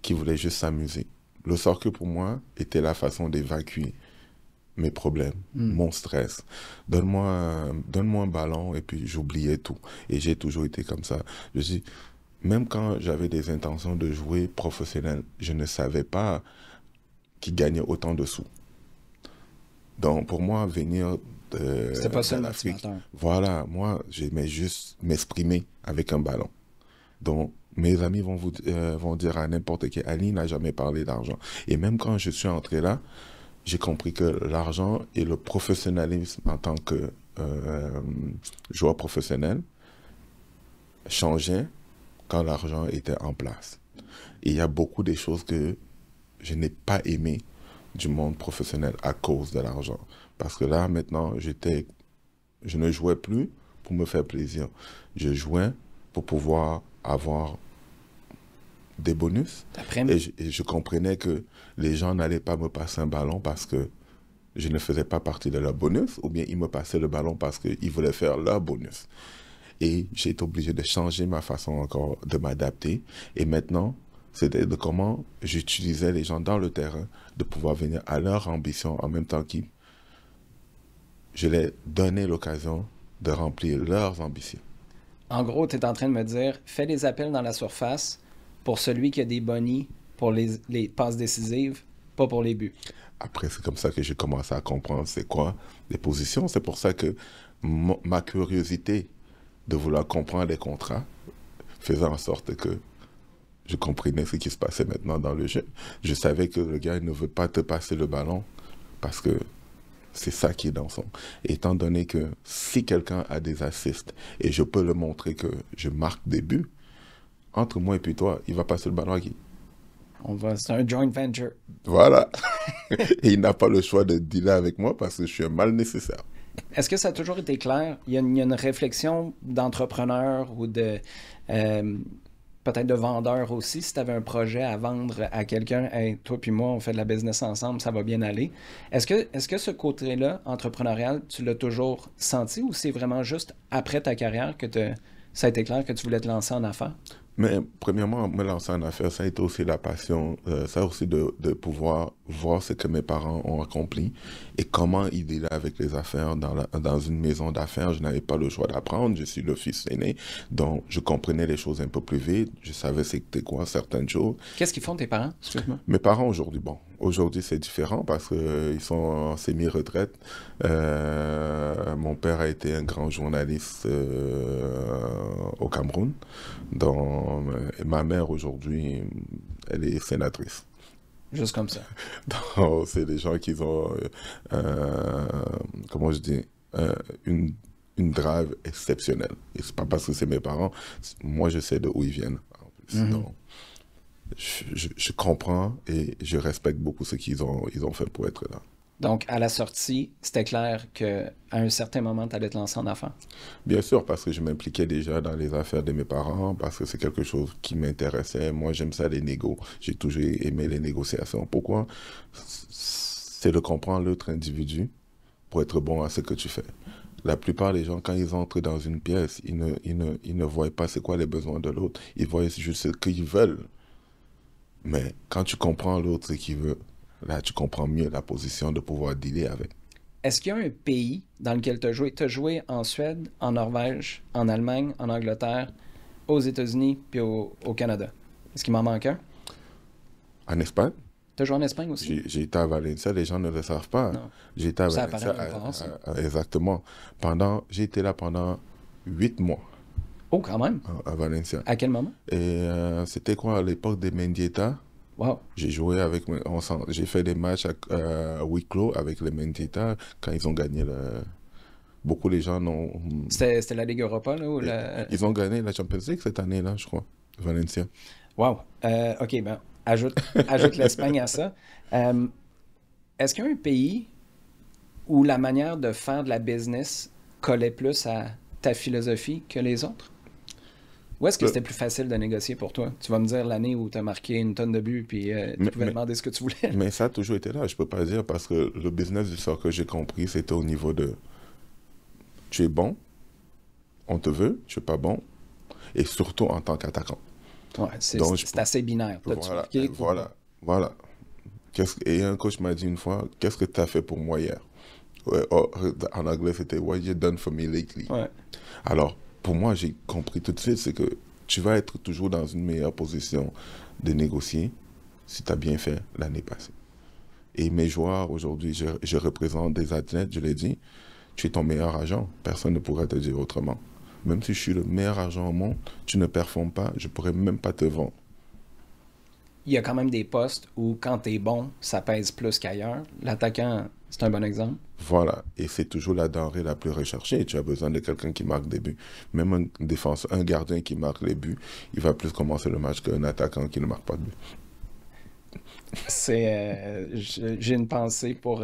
qui voulait juste s'amuser. Le soccer, pour moi, était la façon d'évacuer mes problèmes, mon stress. Donne-moi un ballon et puis j'oubliais tout. Et j'ai toujours été comme ça. Je dis, même quand j'avais des intentions de jouer professionnel, je ne savais pas qu'il gagnait autant de sous. Donc, pour moi, venir C'était pas ça de le l'Afrique, motivateur. voilà, moi, j'aimais juste m'exprimer avec un ballon. Donc, mes amis vont dire à n'importe qui, Ali n'a jamais parlé d'argent. Et même quand je suis entré là, j'ai compris que l'argent et le professionnalisme en tant que joueur professionnel changeaient quand l'argent était en place. Et il y a beaucoup de choses que je n'ai pas aimées du monde professionnel à cause de l'argent. Parce que là, maintenant, je ne jouais plus pour me faire plaisir. Je jouais pour pouvoir avoir des bonus. Et je comprenais que les gens n'allaient pas me passer un ballon parce que je ne faisais pas partie de leur bonus, ou bien ils me passaient le ballon parce qu'ils voulaient faire leur bonus. Et j'ai été obligé de changer ma façon encore de m'adapter. Et maintenant, c'était de comment j'utilisais les gens dans le terrain, de pouvoir venir à leur ambition en même temps que je leur donnais l'occasion de remplir leurs ambitions. En gros, tu es en train de me dire, fais des appels dans la surface pour celui qui a des bonnies pour les passes décisives, pas pour les buts. Après, c'est comme ça que j'ai commencé à comprendre c'est quoi les positions. C'est pour ça que ma curiosité de vouloir comprendre les contrats faisait en sorte que je comprenais ce qui se passait maintenant dans le jeu. Je savais que le gars ne veut pas te passer le ballon parce que c'est ça qui est dans son... Étant donné que si quelqu'un a des assists et je peux le montrer que je marque des buts, entre moi et puis toi, il va passer le ballon à qui? C'est un joint venture. Voilà. Et il n'a pas le choix de dealer avec moi parce que je suis un mal nécessaire. Est-ce que ça a toujours été clair? Il y a une réflexion d'entrepreneur ou de... peut-être de vendeur aussi, si tu avais un projet à vendre à quelqu'un, hey, toi puis moi, on fait de la business ensemble, ça va bien aller. Est-ce que ce côté-là, entrepreneurial, tu l'as toujours senti ou c'est vraiment juste après ta carrière que ça a été clair que tu voulais te lancer en affaires? Mais premièrement, me lancer en affaires, ça a été aussi la passion, ça aussi de pouvoir voir ce que mes parents ont accompli et comment ils dealaient avec les affaires dans une maison d'affaires. Je n'avais pas le choix d'apprendre. Je suis le fils aîné, donc je comprenais les choses un peu plus vite. Je savais c'était quoi certaines choses. Qu'est-ce qu'ils font tes parents? Excuse-moi. Mes parents aujourd'hui, bon, aujourd'hui c'est différent parce qu'ils sont en semi-retraite. Mon père a été un grand journaliste au Cameroun. Donc, ma mère aujourd'hui, elle est sénatrice. Juste comme ça. Donc, c'est des gens qui ont, comment je dis, une drive exceptionnelle. Et c'est pas parce que c'est mes parents, moi je sais de où ils viennent. En plus. Donc, je comprends et je respecte beaucoup ce qu'ils ont fait pour être là. Donc, à la sortie, c'était clair qu'à un certain moment, tu allais te lancer en affaires. Bien sûr, parce que je m'impliquais déjà dans les affaires de mes parents, parce que c'est quelque chose qui m'intéressait. Moi, j'aime ça, les négos. J'ai toujours aimé les négociations. Pourquoi? C'est de comprendre l'autre individu pour être bon à ce que tu fais. La plupart des gens, quand ils entrent dans une pièce, ils ne voient pas c'est quoi les besoins de l'autre. Ils voient juste ce qu'ils veulent. Mais quand tu comprends l'autre ce qu'il veut, là, tu comprends mieux la position de pouvoir dealer avec. Est-ce qu'il y a un pays dans lequel tu as joué? Tu as joué en Suède, en Norvège, en Allemagne, en Angleterre, aux États-Unis, puis au Canada. Est-ce qu'il m'en manque un? En Espagne? Tu as joué en Espagne aussi? J'ai été à Valencia, les gens ne le savent pas. Non. J'ai été à Ça Valencia. apparaît même pas, ça. Exactement. J'ai été là pendant 8 mois Oh, quand même. à Valencia. À quel moment? Et c'était quoi à l'époque des Mendieta? Wow. J'ai joué avec, j'ai fait des matchs à huis clos avec les Mendieta quand ils ont gagné beaucoup de gens n'ont. C'était la Ligue Europa, là? Ou Ils ont gagné la Champions League cette année-là, je crois, Valencia. Wow. OK, ben, ajoute l'Espagne à ça. Est-ce qu'il y a un pays où la manière de faire de la business collait plus à ta philosophie que les autres? Ou est-ce que c'était plus facile de négocier pour toi? Tu vas me dire l'année où tu as marqué une tonne de buts puis tu pouvais demander ce que tu voulais. Mais ça a toujours été là, je peux pas dire, parce que le business du soccer que j'ai compris, c'était au niveau de tu es bon, on te veut, tu es pas bon, et surtout en tant qu'attaquant. Ouais, c'est assez binaire. Voilà. Et un coach m'a dit une fois, qu'est-ce que tu as fait pour moi hier? Ouais, en anglais, c'était What you done for me lately? Ouais. Alors, pour moi, j'ai compris tout de suite, c'est que tu vas être toujours dans une meilleure position de négocier si tu as bien fait l'année passée. Et mes joueurs, aujourd'hui, je représente des athlètes, je l'ai dit, tu es ton meilleur agent. Personne ne pourra te dire autrement. Même si je suis le meilleur agent au monde, tu ne performes pas, je ne pourrais même pas te vendre. Il y a quand même des postes où, quand tu es bon, ça pèse plus qu'ailleurs. L'attaquant, c'est un bon exemple. Voilà, et c'est toujours la denrée la plus recherchée. Tu as besoin de quelqu'un qui marque des buts. Même un défenseur, un gardien qui marque les buts, il va plus commencer le match qu'un attaquant qui ne marque pas de buts. J'ai une pensée pour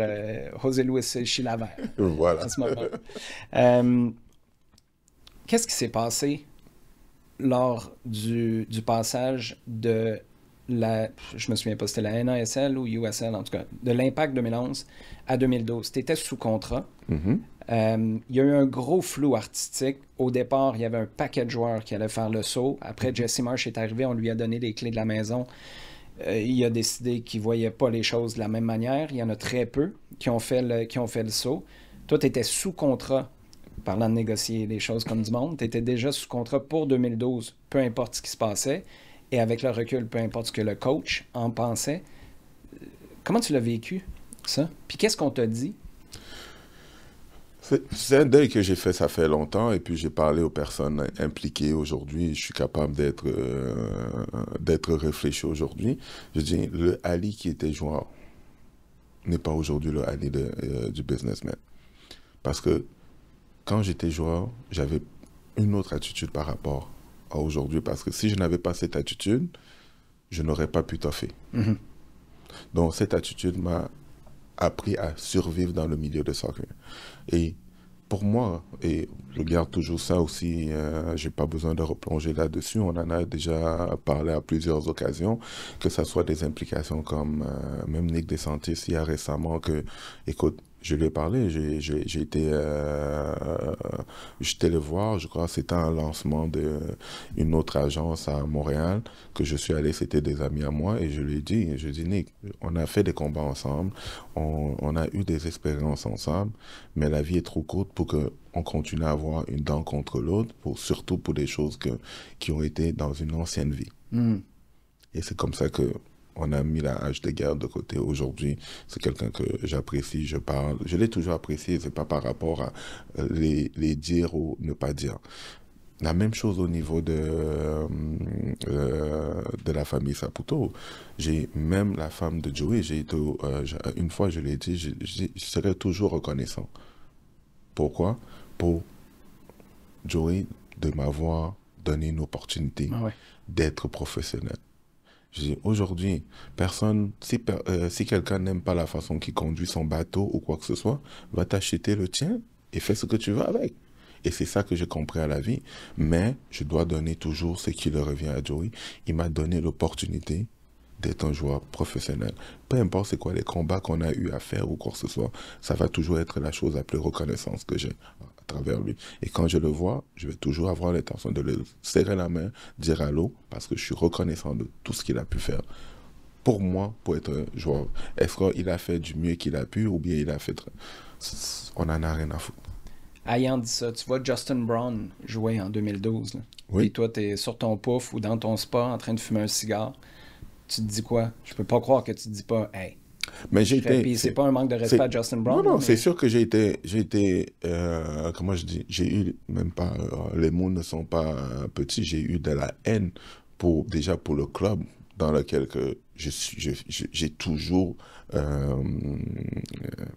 José Luis Chilavert. Voilà. En ce moment. Qu'est-ce qui s'est passé lors du passage de je me souviens pas, c'était la NASL ou USL, en tout cas, de l'Impact 2011 à 2012. Tu étais sous contrat. Il y a eu un gros flou artistique. Au départ, il y avait un paquet de joueurs qui allaient faire le saut. Après, Jesse Marsh est arrivé, on lui a donné les clés de la maison. Il a décidé qu'il ne voyait pas les choses de la même manière. Il y en a très peu qui ont fait le saut. Toi, tu étais sous contrat, parlant de négocier les choses comme du monde. Tu étais déjà sous contrat pour 2012, peu importe ce qui se passait. Et avec le recul, peu importe ce que le coach en pensait. Comment tu l'as vécu, ça? Puis qu'est-ce qu'on t'a dit? C'est un deuil que j'ai fait, ça fait longtemps, et puis j'ai parlé aux personnes impliquées aujourd'hui. Je suis capable d'être réfléchi aujourd'hui. Je dis, le Ali qui était joueur n'est pas aujourd'hui le Ali du businessman. Parce que quand j'étais joueur, j'avais une autre attitude par rapport à aujourd'hui. Parce que si je n'avais pas cette attitude, je n'aurais pas pu toffer. Donc cette attitude m'a appris à survivre dans le milieu de soccer. Et pour moi, et je garde toujours ça aussi, je n'ai pas besoin de replonger là-dessus, on en a déjà parlé à plusieurs occasions, que ce soit des implications comme même Nick DeSantis, il y a récemment que, écoute, Je lui ai parlé, j'étais le voir, je crois que c'était un lancement d'une autre agence à Montréal que je suis allé, c'était des amis à moi et je lui ai dit, Nick, on a fait des combats ensemble, on a eu des expériences ensemble, mais la vie est trop courte pour qu'on continue à avoir une dent contre l'autre, surtout pour des choses qui ont été dans une ancienne vie. Et c'est comme ça que on a mis la hache de guerre de côté. Aujourd'hui, c'est quelqu'un que j'apprécie, je parle. Je l'ai toujours apprécié, c'est pas par rapport à les dire ou ne pas dire. La même chose au niveau de la famille Saputo. J'ai même la femme de Joey, une fois je l'ai dit, je serai toujours reconnaissant. Pourquoi? Pour Joey de m'avoir donné une opportunité d'être professionnel. Aujourd'hui, si quelqu'un n'aime pas la façon qu'il conduit son bateau ou quoi que ce soit, va t'acheter le tien et fais ce que tu veux avec. Et c'est ça que j'ai compris à la vie. Mais je dois donner toujours ce qui le revient à Joey. Il m'a donné l'opportunité d'être un joueur professionnel. Peu importe c'est quoi les combats qu'on a eu à faire ou quoi que ce soit, ça va toujours être la chose la plus reconnaissante que j'ai à travers lui. Et quand je le vois, je vais toujours avoir l'intention de le serrer la main, dire allô, parce que je suis reconnaissant de tout ce qu'il a pu faire. Pour moi, pour être un joueur, est-ce qu'il a fait du mieux qu'il a pu ou bien il a fait... On n'en a rien à foutre. Ayant dit ça, tu vois Justin Brown jouer en 2012. Là. Oui. Et toi, tu es sur ton pouf ou dans ton spa en train de fumer un cigare. Tu te dis quoi? Je peux pas croire que tu te dis pas, hey. Mais j'ai été. Puis c'est pas un manque de respect à Justin Brown. Non, mais... c'est sûr que j'ai été comment je dis, j'ai eu même pas, les mots ne sont pas petits, j'ai eu de la haine déjà pour le club dans lequel j'ai toujours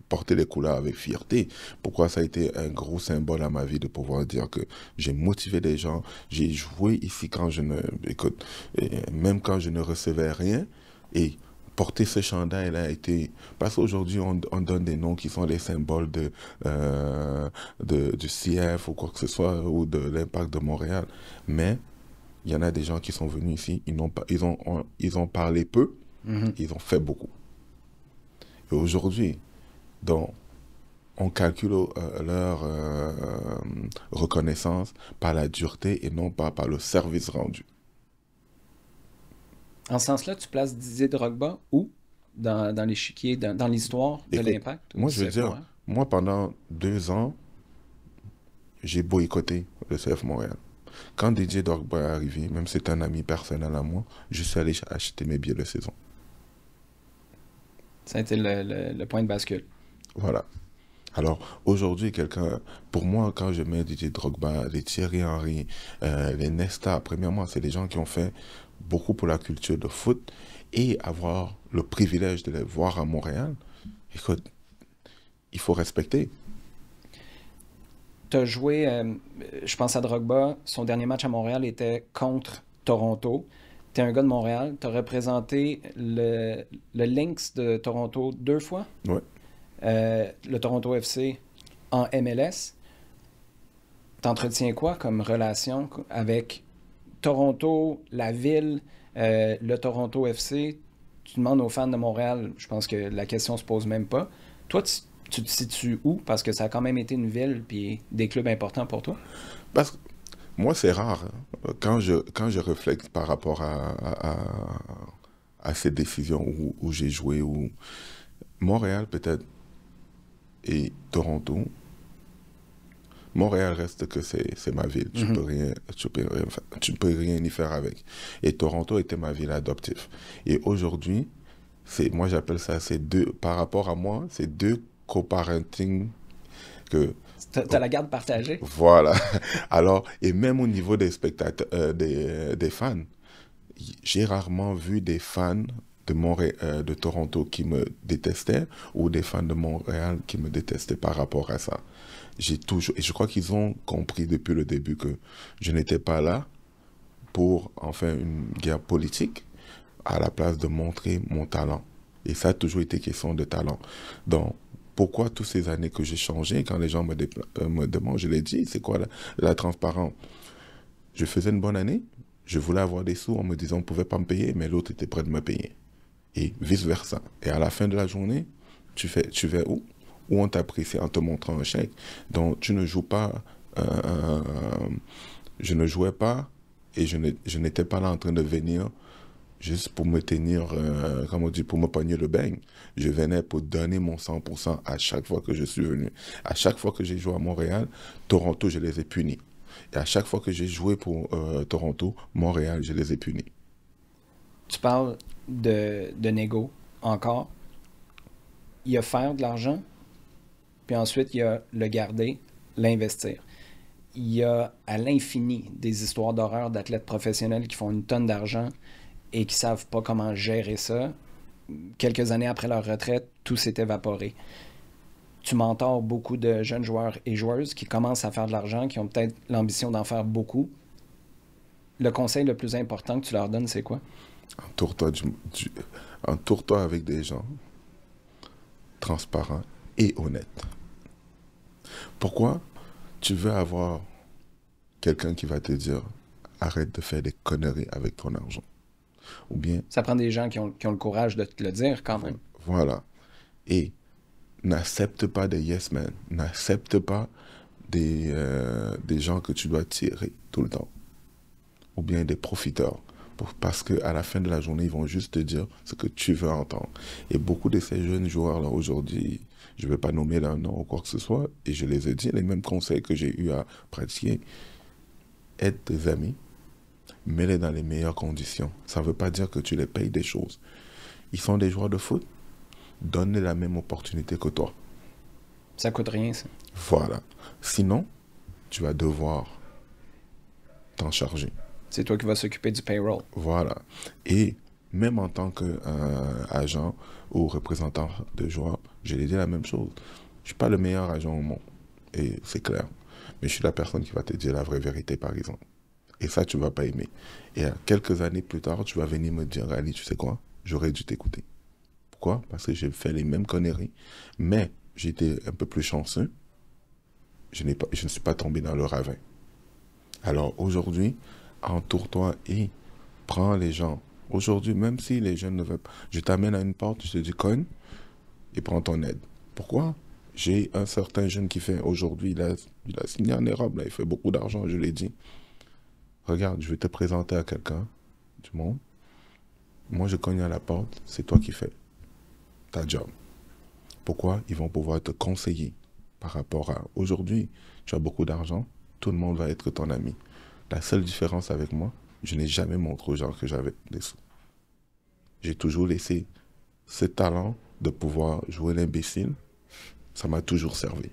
porté les couleurs avec fierté. Pourquoi ça a été un gros symbole à ma vie de pouvoir dire que j'ai motivé des gens, j'ai joué ici quand même quand je ne recevais rien, et porter ce chandail-là a été... Parce qu'aujourd'hui, on donne des noms qui sont les symboles du CF ou quoi que ce soit, ou de l'Impact de Montréal. Mais il y en a des gens qui sont venus ici, ils ont parlé peu, ils ont fait beaucoup. Et aujourd'hui, on calcule leur reconnaissance par la dureté et non pas par le service rendu. En ce sens-là, tu places Didier Drogba où dans l'échiquier, dans l'histoire de l'Impact? Moi, je veux dire, moi, pendant 2 ans, j'ai boycotté le CF Montréal. Quand Didier Drogba est arrivé, même si c'est un ami personnel à moi, je suis allé acheter mes billets de saison. Ça a été le point de bascule. Voilà. Alors, aujourd'hui, pour moi, quand je mets Didier Drogba, les Thierry Henry, les Nesta, premièrement, c'est des gens qui ont fait beaucoup pour la culture de foot, et avoir le privilège de les voir à Montréal, écoute, il faut respecter. Tu as joué, je pense à Drogba, son dernier match à Montréal était contre Toronto. Tu es un gars de Montréal, tu as représenté le Lynx de Toronto 2 fois. Oui. Le Toronto FC en MLS. T'entretiens quoi comme relation avec Toronto, la ville, le Toronto FC? Tu demandes aux fans de Montréal, je pense que la question se pose même pas. Toi, tu te situes où? Parce que ça a quand même été une ville puis des clubs importants pour toi. Parce que moi, c'est rare. Quand je réfléchis par rapport à ces décisions où j'ai joué, où Montréal peut-être et Toronto, Montréal reste que c'est ma ville. Tu peux rien y faire avec. Et Toronto était ma ville adoptive. Et aujourd'hui, moi j'appelle ça, par rapport à moi, c'est 2 co-parenting que... T'as la garde partagée. Voilà. Alors, et même au niveau des spectateurs, des fans, j'ai rarement vu des fans de Toronto qui me détestaient ou des fans de Montréal qui me détestaient par rapport à ça. Et je crois qu'ils ont compris depuis le début que je n'étais pas là pour en faire une guerre politique à la place de montrer mon talent. Et ça a toujours été question de talent. Donc, pourquoi toutes ces années que j'ai changé, quand les gens me demandent, je l'ai dit, c'est quoi la transparence? Je faisais une bonne année, je voulais avoir des sous en me disant on ne pouvait pas me payer, mais l'autre était prêt de me payer. Et vice-versa. Et à la fin de la journée, tu vas où? où on t'apprécie en te montrant un chèque. Donc, tu ne joues pas... je ne jouais pas et je n'étais pas là en train de venir juste pour me tenir, comme on dit, pour me pogner le beigne. Je venais pour donner mon 100% à chaque fois que je suis venu. À chaque fois que j'ai joué à Montréal, Toronto, je les ai punis. Et à chaque fois que j'ai joué pour Toronto, Montréal, je les ai punis. Tu parles de négo encore. Il y a faire de l'argent, puis ensuite il y a le garder, l'investir. Il y a à l'infini des histoires d'horreur d'athlètes professionnels qui font une tonne d'argent et qui ne savent pas comment gérer ça. Quelques années après leur retraite, tout s'est évaporé. Tu mentors beaucoup de jeunes joueurs et joueuses qui commencent à faire de l'argent, qui ont peut-être l'ambition d'en faire beaucoup. Le conseil le plus important que tu leur donnes, c'est quoi? Entoure-toi avec des gens transparents et honnêtes. Pourquoi? Tu veux avoir quelqu'un qui va te dire « Arrête de faire des conneries avec ton argent ». Ou bien... Ça prend des gens qui ont le courage de te le dire quand même. Voilà. Et n'accepte pas des yes men. N'accepte pas des gens que tu dois tirer tout le temps. Ou bien des profiteurs. Parce qu'à la fin de la journée, ils vont juste te dire ce que tu veux entendre. Et beaucoup de ces jeunes joueurs-là aujourd'hui, je ne vais pas nommer leur nom ou quoi que ce soit, et je les ai dit, les mêmes conseils que j'ai eu à pratiquer. Aide tes amis, mets-les dans les meilleures conditions. Ça ne veut pas dire que tu les payes des choses. Ils sont des joueurs de foot, donne-les la même opportunité que toi. Ça coûte rien, ça. Voilà. Sinon, tu vas devoir t'en charger. C'est toi qui vas s'occuper du payroll. Voilà. Et même en tant qu'agent ou représentant de joueur, je l'ai dit la même chose. Je ne suis pas le meilleur agent au monde. Et c'est clair. Mais je suis la personne qui va te dire la vraie vérité, par exemple. Et ça, tu ne vas pas aimer. Et quelques années plus tard, tu vas venir me dire, Ali, tu sais quoi? J'aurais dû t'écouter. Pourquoi? Parce que j'ai fait les mêmes conneries. Mais j'étais un peu plus chanceux. Je ne suis pas tombé dans le ravin. Alors aujourd'hui, entoure-toi et prends les gens. Aujourd'hui, même si les jeunes ne veulent pas, je t'amène à une porte, je te dis cogne et prends ton aide. Pourquoi? J'ai un certain jeune qui fait aujourd'hui, il a signé en Europe, là, il fait beaucoup d'argent, je l'ai dit. Regarde, je vais te présenter à quelqu'un du monde. Moi, je cogne à la porte, c'est toi qui fais ta job. Pourquoi? Ils vont pouvoir te conseiller par rapport à aujourd'hui, tu as beaucoup d'argent, tout le monde va être ton ami. La seule différence avec moi, je n'ai jamais montré aux gens que j'avais des sous. J'ai toujours laissé ce talent de pouvoir jouer l'imbécile. Ça m'a toujours servi.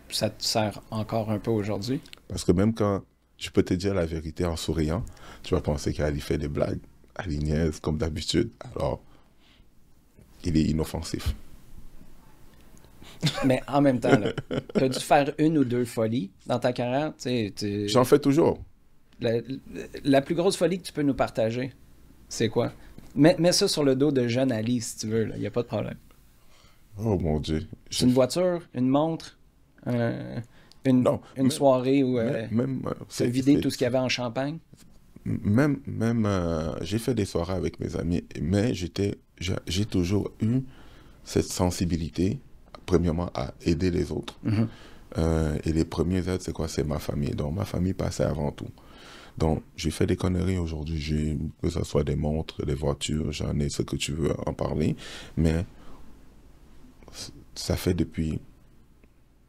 Ça te sert encore un peu aujourd'hui? Parce que même quand je peux te dire la vérité en souriant, tu vas penser qu'Ali fait des blagues. Ali niaise comme d'habitude. Alors, il est inoffensif. Mais en même temps, tu as dû faire une ou deux folies dans ta carrière. J'en fais toujours. La plus grosse folie que tu peux nous partager, c'est quoi? Mets ça sur le dos de jeune Ali, si tu veux. Il n'y a pas de problème. Oh mon Dieu. C'est une voiture, une montre, une soirée où tu as vidé tout ce qu'il y avait en Champagne? Même j'ai fait des soirées avec mes amis, mais j'ai toujours eu cette sensibilité, premièrement, à aider les autres. Mm-hmm. Et les premiers aides, c'est quoi? C'est ma famille. Donc, ma famille passait avant tout. Donc, j'ai fait des conneries aujourd'hui. Que ce soit des montres, des voitures, j'en ai ce que tu veux en parler. Mais ça fait depuis,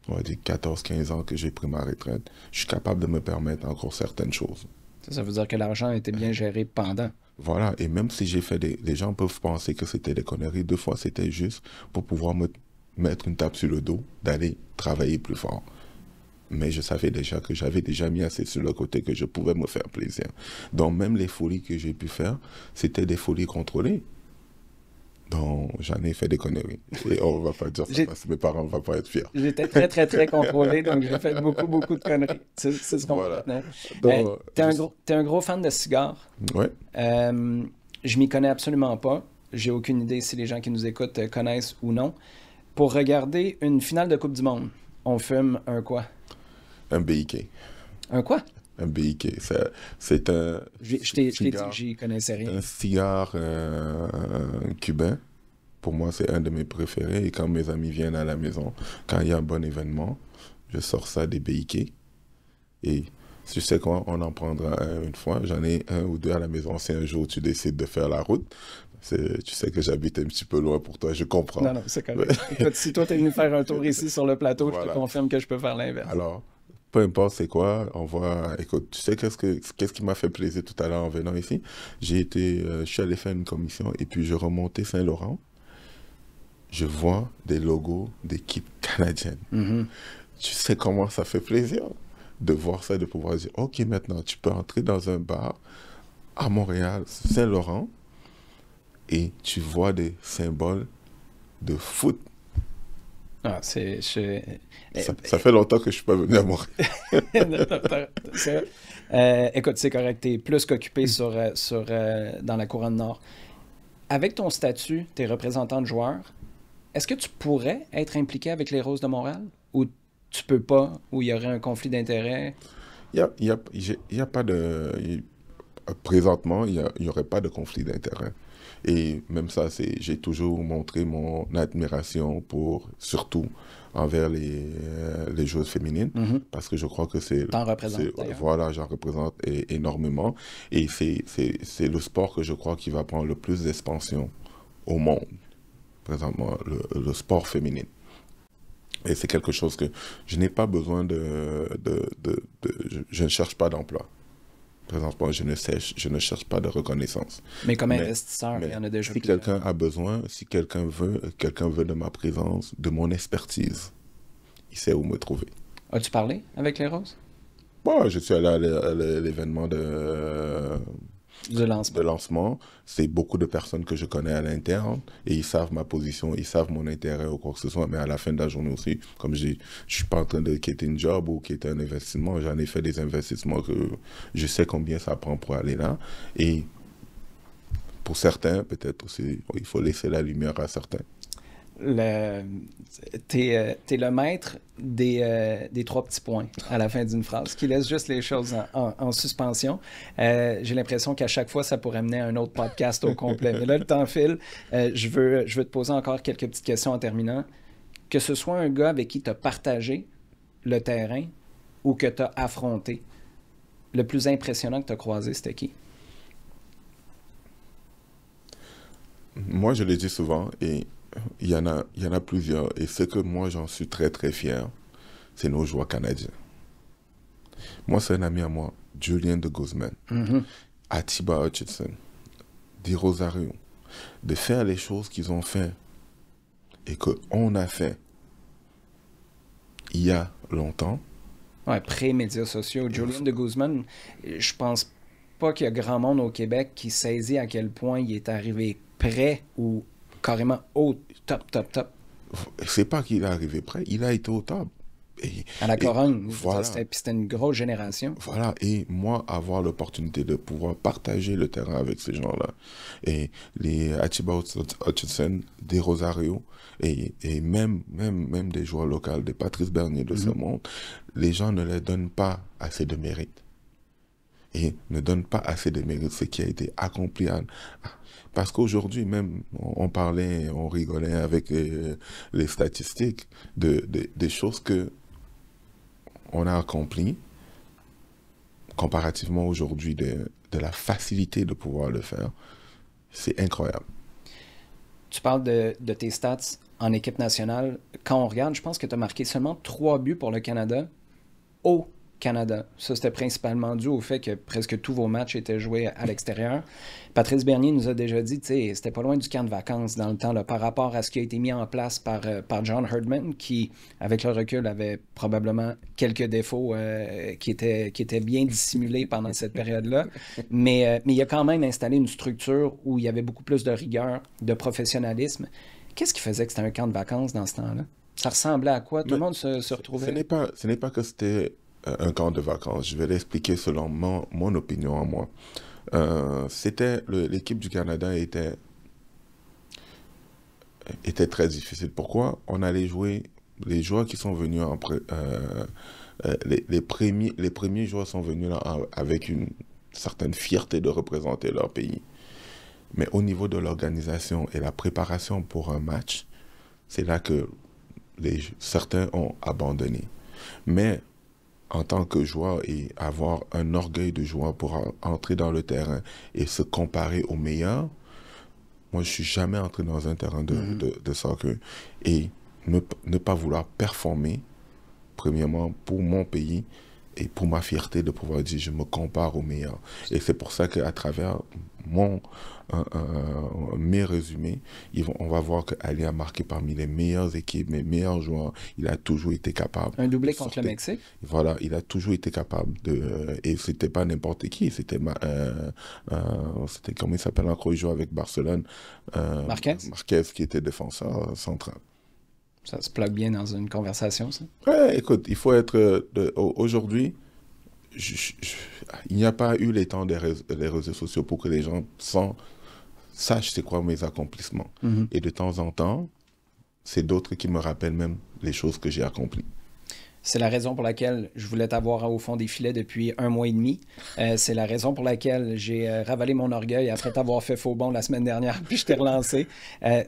on va dire, 14-15 ans que j'ai pris ma retraite. Je suis capable de me permettre encore certaines choses. Ça veut dire que l'argent a été bien géré pendant. Voilà. Et même si j'ai fait les gens peuvent penser que c'était des conneries. Deux fois, c'était juste pour pouvoir me mettre une tape sur le dos, d'aller travailler plus fort. Mais je savais déjà que j'avais déjà mis assez sur le côté que je pouvais me faire plaisir. Donc même les folies que j'ai pu faire, c'était des folies contrôlées. Donc j'en ai fait des conneries. Et on va pas dire ça parce que mes parents ne vont pas être fiers. J'étais très, très, très contrôlé, donc j'ai fait beaucoup, beaucoup de conneries. C'est ce qu'on voilà. T'es un gros fan de cigares. Oui. Je m'y connais absolument pas. J'ai aucune idée si les gens qui nous écoutent connaissent ou non. Pour regarder une finale de Coupe du Monde, on fume un quoi? Un BIK. Un quoi? Un BIK. C'est un... Je t'ai dit que j'y connaissais rien. Un cigare cubain pour moi, c'est un de mes préférés. Et quand mes amis viennent à la maison, quand il y a un bon événement, je sors ça des béquets. Et tu sais quoi, on en prendra un une fois. J'en ai un ou deux à la maison. Si un jour tu décides de faire la route, tu sais que j'habite un petit peu loin pour toi, je comprends. Non, c'est correct. Écoute, si toi, tu es venu faire un tour ici sur le plateau, je te Voilà. confirme que je peux faire l'inverse. Alors, peu importe c'est quoi, on voit. Écoute, tu sais qu'est-ce qui m'a fait plaisir tout à l'heure en venant ici? Je suis allé faire une commission et puis je remontais Saint-Laurent. Je vois des logos d'équipes canadiennes. Mhm. Tu sais comment ça fait plaisir de voir ça, de pouvoir dire, OK, maintenant, tu peux entrer dans un bar à Montréal, Saint-Laurent, et tu vois des symboles de foot. Ah, Ça fait longtemps que je suis pas venu à Montréal. Écoute, c'est correct, tu es plus qu'occupé dans la couronne nord. Avec ton statut, tu es représentant de joueur, est-ce que tu pourrais être impliqué avec les Roses de Montréal? Ou tu peux pas, ou il y aurait un conflit d'intérêts? Il y a pas de... Présentement, il n'y aurait pas de conflit d'intérêt. Et même ça, j'ai toujours montré mon admiration surtout envers les joueuses féminines, parce que je crois que T'en représentes, d'ailleurs. Voilà, j'en représente énormément. Et c'est le sport que je crois qui va prendre le plus d'expansion au monde, présentement, le sport féminin. Et c'est quelque chose que je n'ai pas besoin je ne cherche pas d'emploi. Présentement, je ne cherche pas de reconnaissance. Mais comme investisseur, il y en a déjà si quelqu'un a besoin, si quelqu'un veut de ma présence, de mon expertise, il sait où me trouver. As-tu parlé avec les Roses? Bon, je suis allé à l'événement de lancement. C'est beaucoup de personnes que je connais à l'interne et ils savent ma position, ils savent mon intérêt ou quoi que ce soit. Mais à la fin de la journée aussi, comme je dis, je suis pas en train de quitter une job ou quitter un investissement. J'en ai fait des investissements que je sais combien ça prend pour aller là. Et pour certains, peut-être aussi, il faut laisser la lumière à certains. T'es le maître des trois petits points à la fin d'une phrase, qui laisse juste les choses en suspension. J'ai l'impression qu'à chaque fois, ça pourrait mener à un autre podcast au complet. Mais là, le temps file. Je veux te poser encore quelques petites questions en terminant. Que ce soit un gars avec qui tu as partagé le terrain ou que tu as affronté, le plus impressionnant que tu as croisé, c'était qui? Moi, je le dis souvent et il y en a plusieurs. Et ce que moi, j'en suis très, très fier, c'est nos joueurs canadiens. Moi, c'est un ami à moi, Julien de Guzman, Atiba Hutchinson, Di Rosario, de faire les choses qu'ils ont fait et qu'on a fait il y a longtemps. Ouais, pré-médias sociaux. Julien de Guzman, je pense pas qu'il y a grand monde au Québec qui saisit à quel point il est arrivé près ou carrément au top. C'est pas qu'il est arrivé près, il a été au top. À la couronne, voilà. C'était une grosse génération. Voilà, et moi, avoir l'opportunité de pouvoir partager le terrain avec ces gens-là, et les Atiba Hutchinson, des Rosario, et même des joueurs locaux, des Patrice Bernier de ce monde, les gens ne leur donnent pas assez de mérite. Et ne donnent pas assez de mérite ce qui a été accompli. Parce qu'aujourd'hui, même, on rigolait avec les statistiques des choses que on a accomplies comparativement aujourd'hui de la facilité de pouvoir le faire. C'est incroyable. Tu parles de tes stats en équipe nationale. Quand on regarde, je pense que tu as marqué seulement 3 buts pour le Canada au Canada. Ça, c'était principalement dû au fait que presque tous vos matchs étaient joués à l'extérieur. Patrice Bernier nous a déjà dit, tu sais, c'était pas loin du camp de vacances dans le temps, là, par rapport à ce qui a été mis en place par John Herdman, qui, avec le recul, avait probablement quelques défauts qui étaient bien dissimulés pendant cette période-là. Mais il a quand même installé une structure où il y avait beaucoup plus de rigueur, de professionnalisme. Qu'est-ce qui faisait que c'était un camp de vacances dans ce temps-là? Ça ressemblait à quoi? Tout le monde se retrouvait? Ce n'est pas que c'était un camp de vacances. Je vais l'expliquer selon mon opinion à moi. L'équipe du Canada était très difficile. Pourquoi? On allait jouer, les joueurs qui sont venus les premiers joueurs sont venus là avec une certaine fierté de représenter leur pays. Mais au niveau de l'organisation et la préparation pour un match, c'est là que certains ont abandonné. Mais en tant que joueur et avoir un orgueil de joueur pour entrer dans le terrain et se comparer aux meilleurs, moi, je suis jamais entré dans un terrain de soccer. Et ne pas vouloir performer, premièrement, pour mon pays et pour ma fierté de pouvoir dire je me compare aux meilleurs. Et c'est pour ça qu'à travers mes résumés, on va voir qu'Ali a marqué parmi les meilleures équipes, mes meilleurs joueurs. Il a toujours été capable. Un doublé contre le Mexique. Voilà, il a toujours été capable de... et c'était pas n'importe qui, c'était comment il s'appelle encore, il joue avec Barcelone. Marquez, qui était défenseur central. Ça se plug bien dans une conversation, ça? Ouais, écoute, il faut être... Aujourd'hui, il n'y a pas eu les temps des réseaux sociaux pour que les gens sachent c'est quoi mes accomplissements. Et de temps en temps, c'est d'autres qui me rappellent même les choses que j'ai accomplies. C'est la raison pour laquelle je voulais t'avoir au fond des filets depuis 1 mois et demi. C'est la raison pour laquelle j'ai ravalé mon orgueil après t'avoir fait faux bond la semaine dernière, puis je t'ai relancé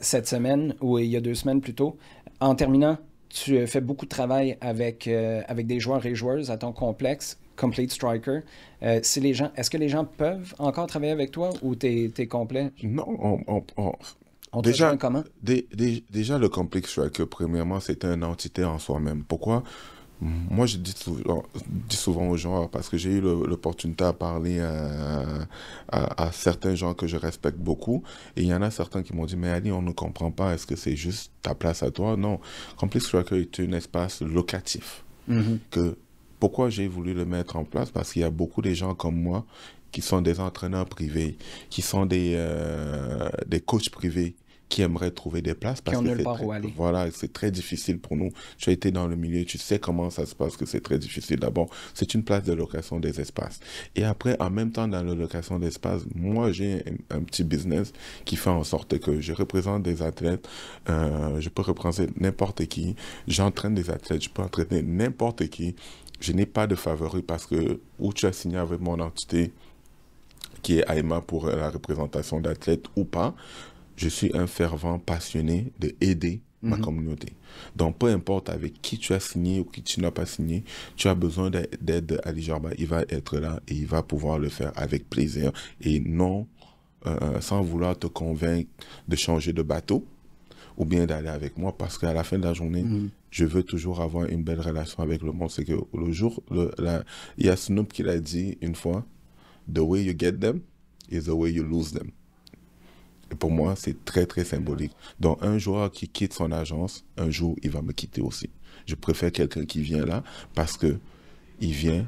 cette semaine, ou il y a 2 semaines plus tôt. En terminant, tu fais beaucoup de travail avec des joueurs et joueuses à ton complexe, Complete Striker. Est-ce que les gens peuvent encore travailler avec toi ou t'es complet? Non, on te rejoint comment? Déjà, le Complete Striker, premièrement, c'est une entité en soi-même. Pourquoi? Moi, je dis souvent aux gens, parce que j'ai eu l'opportunité à parler à certains gens que je respecte beaucoup, et il y en a certains qui m'ont dit, mais Ali, on ne comprend pas, est-ce que c'est juste ta place à toi? Non, Complete Striker est un espace locatif. Pourquoi j'ai voulu le mettre en place? Parce qu'il y a beaucoup de gens comme moi qui sont des entraîneurs privés, qui sont des coachs privés, qui aimeraient trouver des places parce que voilà, c'est très difficile pour nous. Tu as été dans le milieu, tu sais comment ça se passe, que c'est très difficile. D'abord, c'est une place de location des espaces. Et après, en même temps, dans la location d'espace, moi, j'ai un petit business qui fait en sorte que je représente des athlètes, je peux représenter n'importe qui, j'entraîne des athlètes, je peux entraîner n'importe qui. Je n'ai pas de favoris parce que où tu as signé avec mon entité, qui est AIMA pour la représentation d'athlètes ou pas, je suis un fervent passionné d'aider ma communauté. Donc, peu importe avec qui tu as signé ou qui tu n'as pas signé, tu as besoin d'aide d'Ali Jarba, il va être là et il va pouvoir le faire avec plaisir et non sans vouloir te convaincre de changer de bateau ou bien d'aller avec moi parce qu'à la fin de la journée, je veux toujours avoir une belle relation avec le monde. C'est que le jour, il y a Snoop qui l'a dit une fois, « The way you get them is the way you lose them ». Et pour moi, c'est très, très symbolique. Donc, un joueur qui quitte son agence, un jour, il va me quitter aussi. Je préfère quelqu'un qui vient là parce que il vient,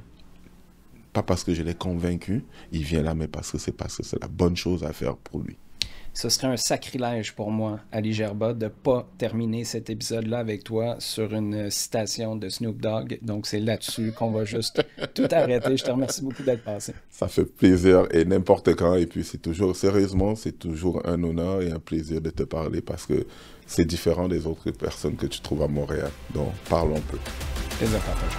pas parce que je l'ai convaincu, il vient là, mais parce que c'est la bonne chose à faire pour lui. Ce serait un sacrilège pour moi, Ali Gerba, de ne pas terminer cet épisode-là avec toi sur une citation de Snoop Dogg. Donc, c'est là-dessus qu'on va juste tout arrêter. Je te remercie beaucoup d'être passé. Ça fait plaisir et n'importe quand. Et puis, c'est toujours, sérieusement, c'est toujours un honneur et un plaisir de te parler parce que c'est différent des autres personnes que tu trouves à Montréal. Donc, parlons peu. Plaisir partagé.